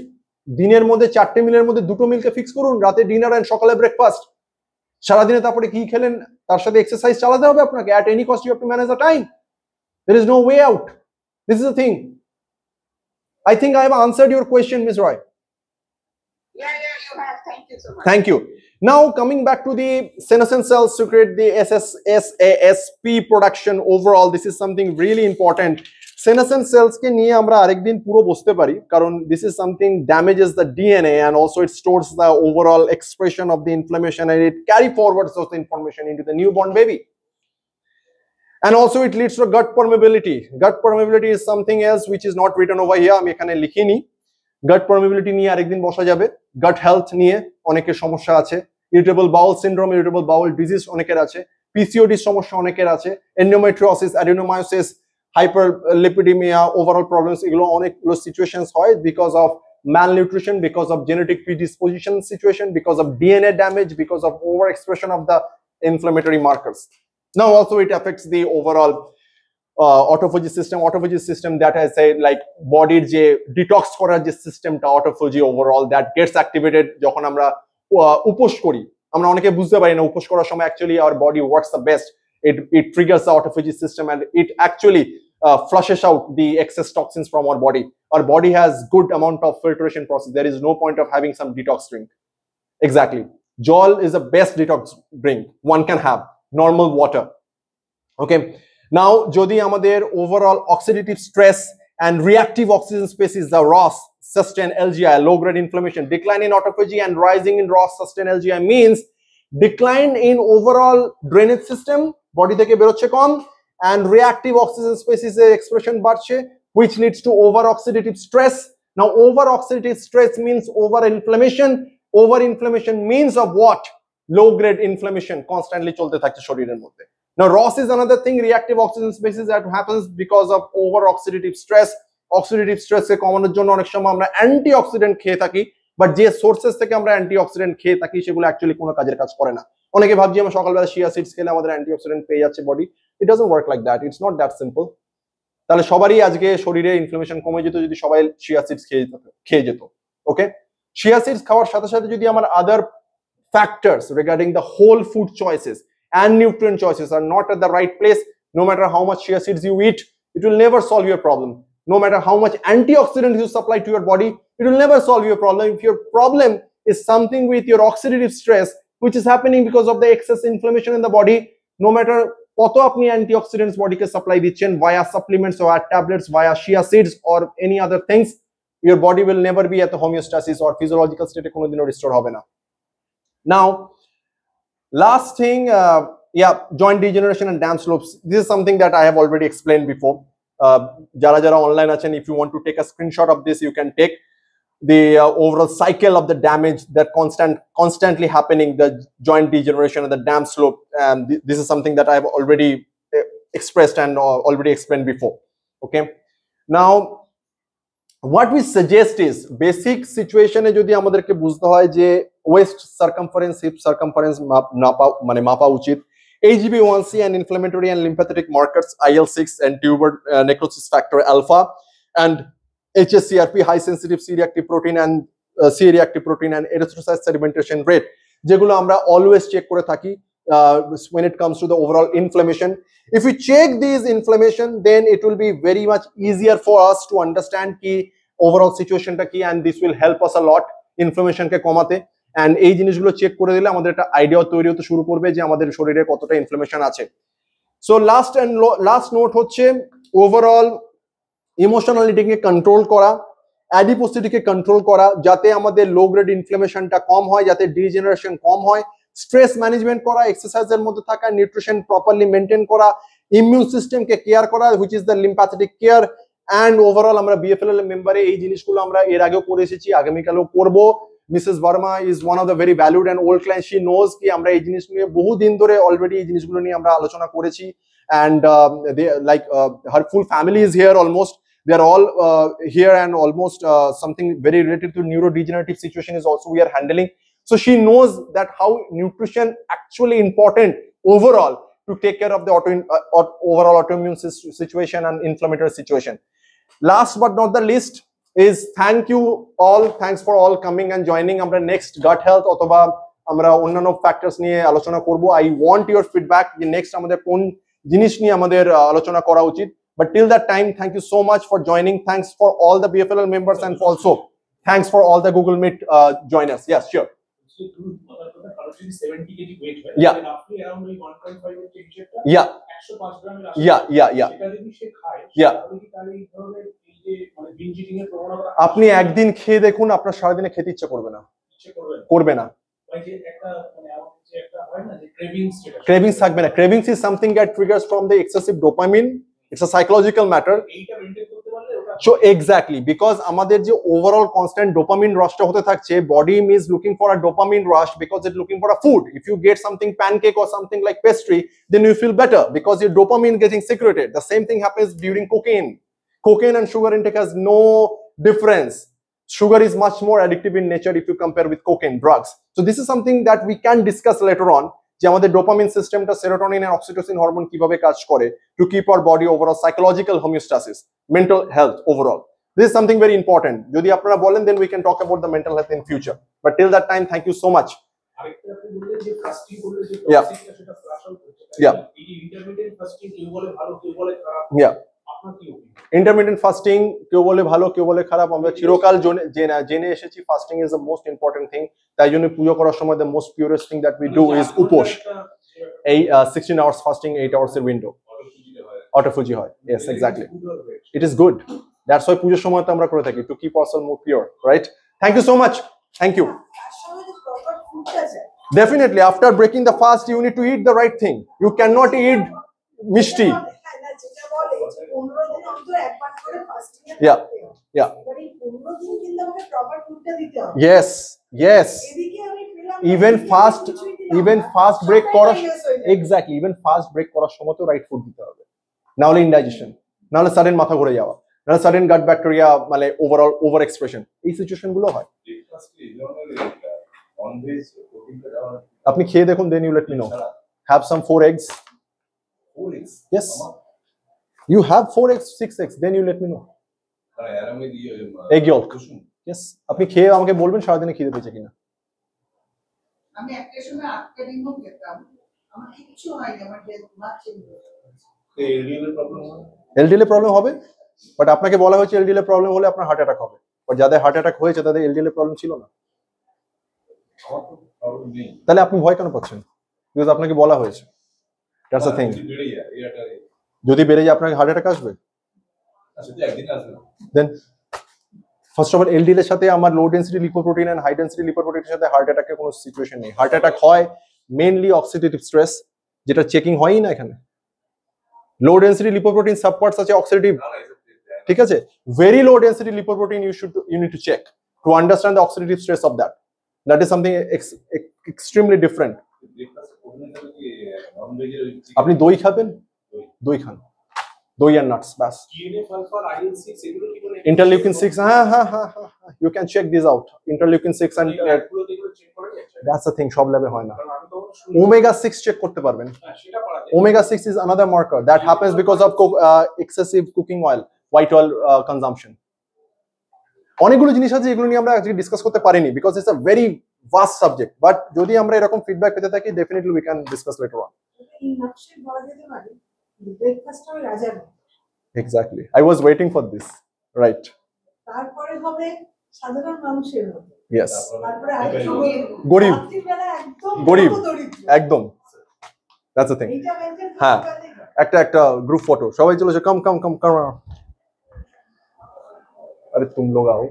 দিনের মধ্যে 4টে মিলের মধ্যে 2টো মিলকে ফিক্স করুন, রাতে ডিনার এন্ড সকালে ব্রেকফাস্ট। সারাদিনে তারপরে কি খেলেন তার সাথে এক্সারসাইজ চালাতে হবে আপনাকে। At any cost you have to manage the time. There is no way out. This is the thing. I think I have answered your question, Ms. Roy. Yeah, you have. Thank you so much. Thank you. Now coming back to the senescent cells to create the SASP production overall, this is something really important. Senescent cells ke niye amra arekdin puro boste pari, karon this is something damages the DNA and also it stores the overall expression of the inflammation and it carry forwards those information into the newborn baby. And also it leads to gut permeability. Gut permeability is something else which is not written over here, আমি এখানে লিখিনি। gut permeability নিয়ে আরেকদিন বসা যাবে। gut health নিয়ে অনেকের সমস্যা আছে, irritable bowel syndrome, irritable bowel disease অনেকের আছে, PCOD সমস্যা অনেকের আছে, endometriosis, adenomyosis, hyperlipidemia, overall problems, এগুলো অনেকগুলো situations হয় because of malnutrition, because of genetic predisposition situation, because of DNA damage, because of overexpression of the inflammatory markers. Now also it affects the overall autophagy system that has a like body যে detox করার যে সিস্টেমটা autophagy overall that gets activated যখন আমরা উপোস করি। আমরা অনেকে বুঝতে পারি না উপোস করার সময় actually our body works the best. It triggers the autophagy system and it actually flushes out the excess toxins from our body. Our body has good amount of filtration process. There is no point of having some detox drink. Exactly. Jol is the best detox drink one can have. Normal water. Okay. Now, jodi amader overall oxidative stress and reactive oxygen species, the ROS, sustained LGI, low grade inflammation, decline in autophagy and rising in ROS, sustained LGI means decline in overall drainage system, body theke berochhe kom, and reactive oxygen species expression barche, which leads to over oxidative stress. Now, over oxidative stress means over inflammation. Over inflammation means of what? Low grade inflammation constantly cholte thakche shorirer moddhe. Now, ROS is another thing, reactive oxygen species, that happens because of over oxidative stress. Oxidative stress ke কমানোর জন্য অনেক সময় আমরা অ্যান্টিঅক্সিডেন্ট খেয়ে থাকি, বাট যে সোর্সেস থেকে আমরা অ্যান্টিঅক্সিডেন্ট খেয়ে থাকি সেগুলো অ্যাকচুয়ালি কোনো কাজের কাজ করে না। অনেকে ভাবছি আমরা সকালবেলা শিয়া সিডস খেলে আমাদের অ্যান্টিঅক্সিডেন্ট পেয়ে যাচ্ছে body. It doesn't work like that, it's not that simple. তাহলে সবারই আজকে শরীরে ইনফ্লামেশন কমে যেত যদি সবাই শিয়া সিডস খেয়ে যেত। ওকে, শিয়া সিডস খাওয়ার সাথে সাথে যদি আমার other factors regarding the whole food choices, and nutrient choices are not at the right place, no matter how much chia seeds you eat, it will never solve your problem. No matter how much antioxidants you supply to your body, it will never solve your problem. If your problem is something with your oxidative stress, which is happening because of the excess inflammation in the body, no matter কত আপনি antioxidants বডিকে সাপ্লাই দিচ্ছেন via supplements or tablets, via chia seeds or any other things, your body will never be at the homeostasis or physiological state কোনোদিনও restore হবে না. Now, last thing, joint degeneration and dam slopes. This is something that I have already explained before. Jara jara online achen, if you want to take a screenshot of this, you can take the overall cycle of the damage that constantly happening, the joint degeneration and the dam slope. And this is something that I have already expressed and already explained before. Okay. Now, what we suggest is basic situation e jodi amaderke bujhte hoy je waist circumference, hip circumference mapa uchit, HbA1c and inflammatory and lymphatic markers, IL-6 and tuber necrosis factor alpha, and HSCRP, high sensitive C-reactive protein and C-reactive protein and erythrocyte sedimentation rate, যেগুলো আমরা always check করে থাকি when it comes to the overall inflammation. If we check these inflammation, then it will be very much easier for us to understand ki overall situation ta ki, and this will help us a lot inflammation ke কমাতে. And এই জিনিসগুলো চেক করে দিলে আমাদের একটা আইডিয়া তৈরি হতে শুরু করবে যে আমাদের শরীরে কতটা ইনফ্লামেশন আছে. সো লাস্ট নোট হচ্ছে ওভারঅল ইমোশনাল ইটিংকে কন্ট্রোল করা, অ্যাডিপোসিটিকে কন্ট্রোল করা, যাতে আমাদের লো গ্রেড ইনফ্লামেশনটা কম হয়, যাতে ডিজেনারেশন কম হয়, স্ট্রেস ম্যানেজমেন্ট করা, এক্সারসাইজের মধ্যে থাকা, নিউট্রিশন প্রপারলি মেনটেন করা, ইমিউন সিস্টেমকে কেয়ার করা, which is the lymphatic care, and overall আমরা বিএফএলএল মেম্বারে এই জিনিসগুলো আমরা এর আগেও করে এসেছি, আগামীকালেও করবো. Mrs. Verma is one of the very valued and old clients. She knows ki amra ei jinish niye বহু দিন ধরে already ei jinish gulo niye amra alochona korechi, and they like her full family is here almost. They are all here, and almost something very related to neurodegenerative situation is also we are handling. So she knows that how nutrition actually important overall to take care of the overall autoimmune situation and inflammatory situation. Last but not the least is thank you all, thanks for all coming and joining. Amra next gut health othoba amra onnano factors niye alochona korbo. I want your feedback je next amader kon jinish niye amader alochona kora uchit. But till that time, thank you so much for joining. Thanks for all the BFLL members, and also thanks for all the Google Meet joiners. Yes, sure. 70 kg weight, right? Yeah. Roughly around 1.5 kg. Yeah. 105 gram. Yeah. Yeah. আপনি একদিন খেয়ে দেখুন, আপনার সারাদিনে খেতে ইচ্ছা করবে না cravings থাকবে না. Cravings is something that triggers from the excessive dopamine. It's a psychological matter. So exactly, because আমাদের যে overall constant dopamine rush টা হতে থাকছে, body is looking for a dopamine rush because it's looking for a food. If you get something pancake or something like pastry, then you feel better because your dopamine getting secreted. The same thing happens during cocaine. Cocaine and sugar intake has no difference. Sugar is much more addictive in nature if you compare with cocaine drugs. So this is something that we can discuss later on. যে আমাদের ডোপামিন সিস্টেমটা সেরোটোনিন এন্ড অক্সিটোসিন হরমোন কিভাবে কাজ করে to keep our body overall psychological homeostasis, mental health overall. This is something very important. যদি আপনারা বলেন then we can talk about the mental health in future, but till that time thank you so much. আরেকটা আপনি বললেন যে ফাস্টিং করলে যে টক্সিকটা সেটা ফ্লাশ আউট হচ্ছে, এই ইন্টারমিডিয়েট ফাস্টিং কেউ বলে ভালো কেউ বলে খারাপ, আপনার কি ওপিনিয়ন? ইন্টারমিডিয়েন্ট ফাস্টিং কেউ বলে ভালো কেউ বলে খারাপ, আমরা চিরকাল জেনে এসেছি fasting is the most important thing. তাই জন্য পুজো করার সময় the most purest thing that we do is উপোস. এই 16 hours fasting, 8 hours এর উইন্ডো অটোফুজি হয়. Yes, exactly. It is good. That's why পুজোর সময় তো আমরা করে থাকি to keep ourselves more pure, right? Thank you so much. Thank you. Definitely, after breaking the fast, you need to eat the right thing. You cannot eat mishti. Yeah. Yes. Even fast break করার এক্স্যাক্টলি ইভেন ফাস্ট ব্রেক করার সময় তো রাইট ফুড দিতে হবে, না হলে ইনডাইজেশন, না হলে সাডেন মাথা ঘুরে যাওয়া, না হলে সাডেন গাট ব্যাকটেরিয়া, মানে ওভারঅল ওভার এক্সপ্রেশন, এই সিচুয়েশন গুলো হয়. আপনি খেয়ে দেখুন, then you let me know. Have some 4 eggs. 4 eggs? Yes. You have 4 eggs, 6 eggs, then you let me know. Egg yolk. Yes. আপনি খেয়ে আমাকে বলবেন সারাদিনে খিদে পেয়েছে কিনা. আমি একটা সময় 8 দিনও খেতাম, আমার কিছু হয়নি, আমার হেলথ মার্চে এলডিএল এর প্রবলেম হয়? এলডিএল এর প্রবলেম হবে, বাট আপনাকে বলা হয়েছে এলডিএল এর প্রবলেম হলে আপনার হার্ট অ্যাটাক হবে, বাট যাদের হার্ট অ্যাটাক হয়েছে তাদের এলডিএল এর প্রবলেম ছিল না। আমার তো প্রবলেম নেই। তাহলে আপনি ভয় কেন পাচ্ছেন? বিকজ আপনাকে বলা হয়েছে। That's the thing. যদি বেড়ে যায় এটা যদি বেড়ে যায় আপনাকে হার্ট অ্যাটাক আসবে। আসলে একদিন আসবে না। Then first of all LDL এর সাথে আমার low density lipoprotein and high density লিপোপ্রোটিনের সাথে হার্ট অ্যাটাকের কোনো সিচুয়েশন নেই। হার্ট অ্যাটাক হয় মেইনলি অক্সিডেটিভ স্ট্রেস, যেটা চেকিং হয়ই না এখানে। লো ডেন্সিটি লিপোপ্রোটিন সাবপার্টস আছে অক্সিডেটিভ, ঠিক আছে? Very low density lipoprotein you need to check to understand the oxidative stress of that. That is something extremely different. আপনি দই খাবেন, দই খান, দই আর নাটস ব্যাস। TNF alpha IL6 এগুলো কি বলে? Interleukin 6, you can check this out. Interleukin 6 and এগুলো দেখলে চেক করা যায়? that's the thing, সব ল্যাবে হয় না। কারণ আমি তো ওমেগা 6 চেক করতে পারবেন। হ্যাঁ সেটা করা যায়। Omega 6 is another marker that happens because of excessive cooking oil, white oil consumption. অনেকগুলো জিনিস আছে যেগুলো নিয়ে আমরা আজকে ডিসকাস করতে পারিনি because it's a very vast subject, but যদি আমরা এরকম ফিডব্যাক পেতে থাকি definitely we can discuss letter on. এই নকশে বলা যেতে পারে ব্রেকফাস্ট হবে রাজার, exactly, I was waiting for this, right? তারপরে হবে সাধারণ মানুষের মতো, ইয়েস, তারপরে আরেকটু গরিব, রাত্রিবেলা একদম গরিব, দরিদ্র, একদম, দ্যাটস দ্য থিং। এইটা মেনটেন হ্যাঁ, করতে পারলে একটা গ্রুপ ফটো, সবাই চলেছে, কম কম কম কম, আরে তুম লোগ আও।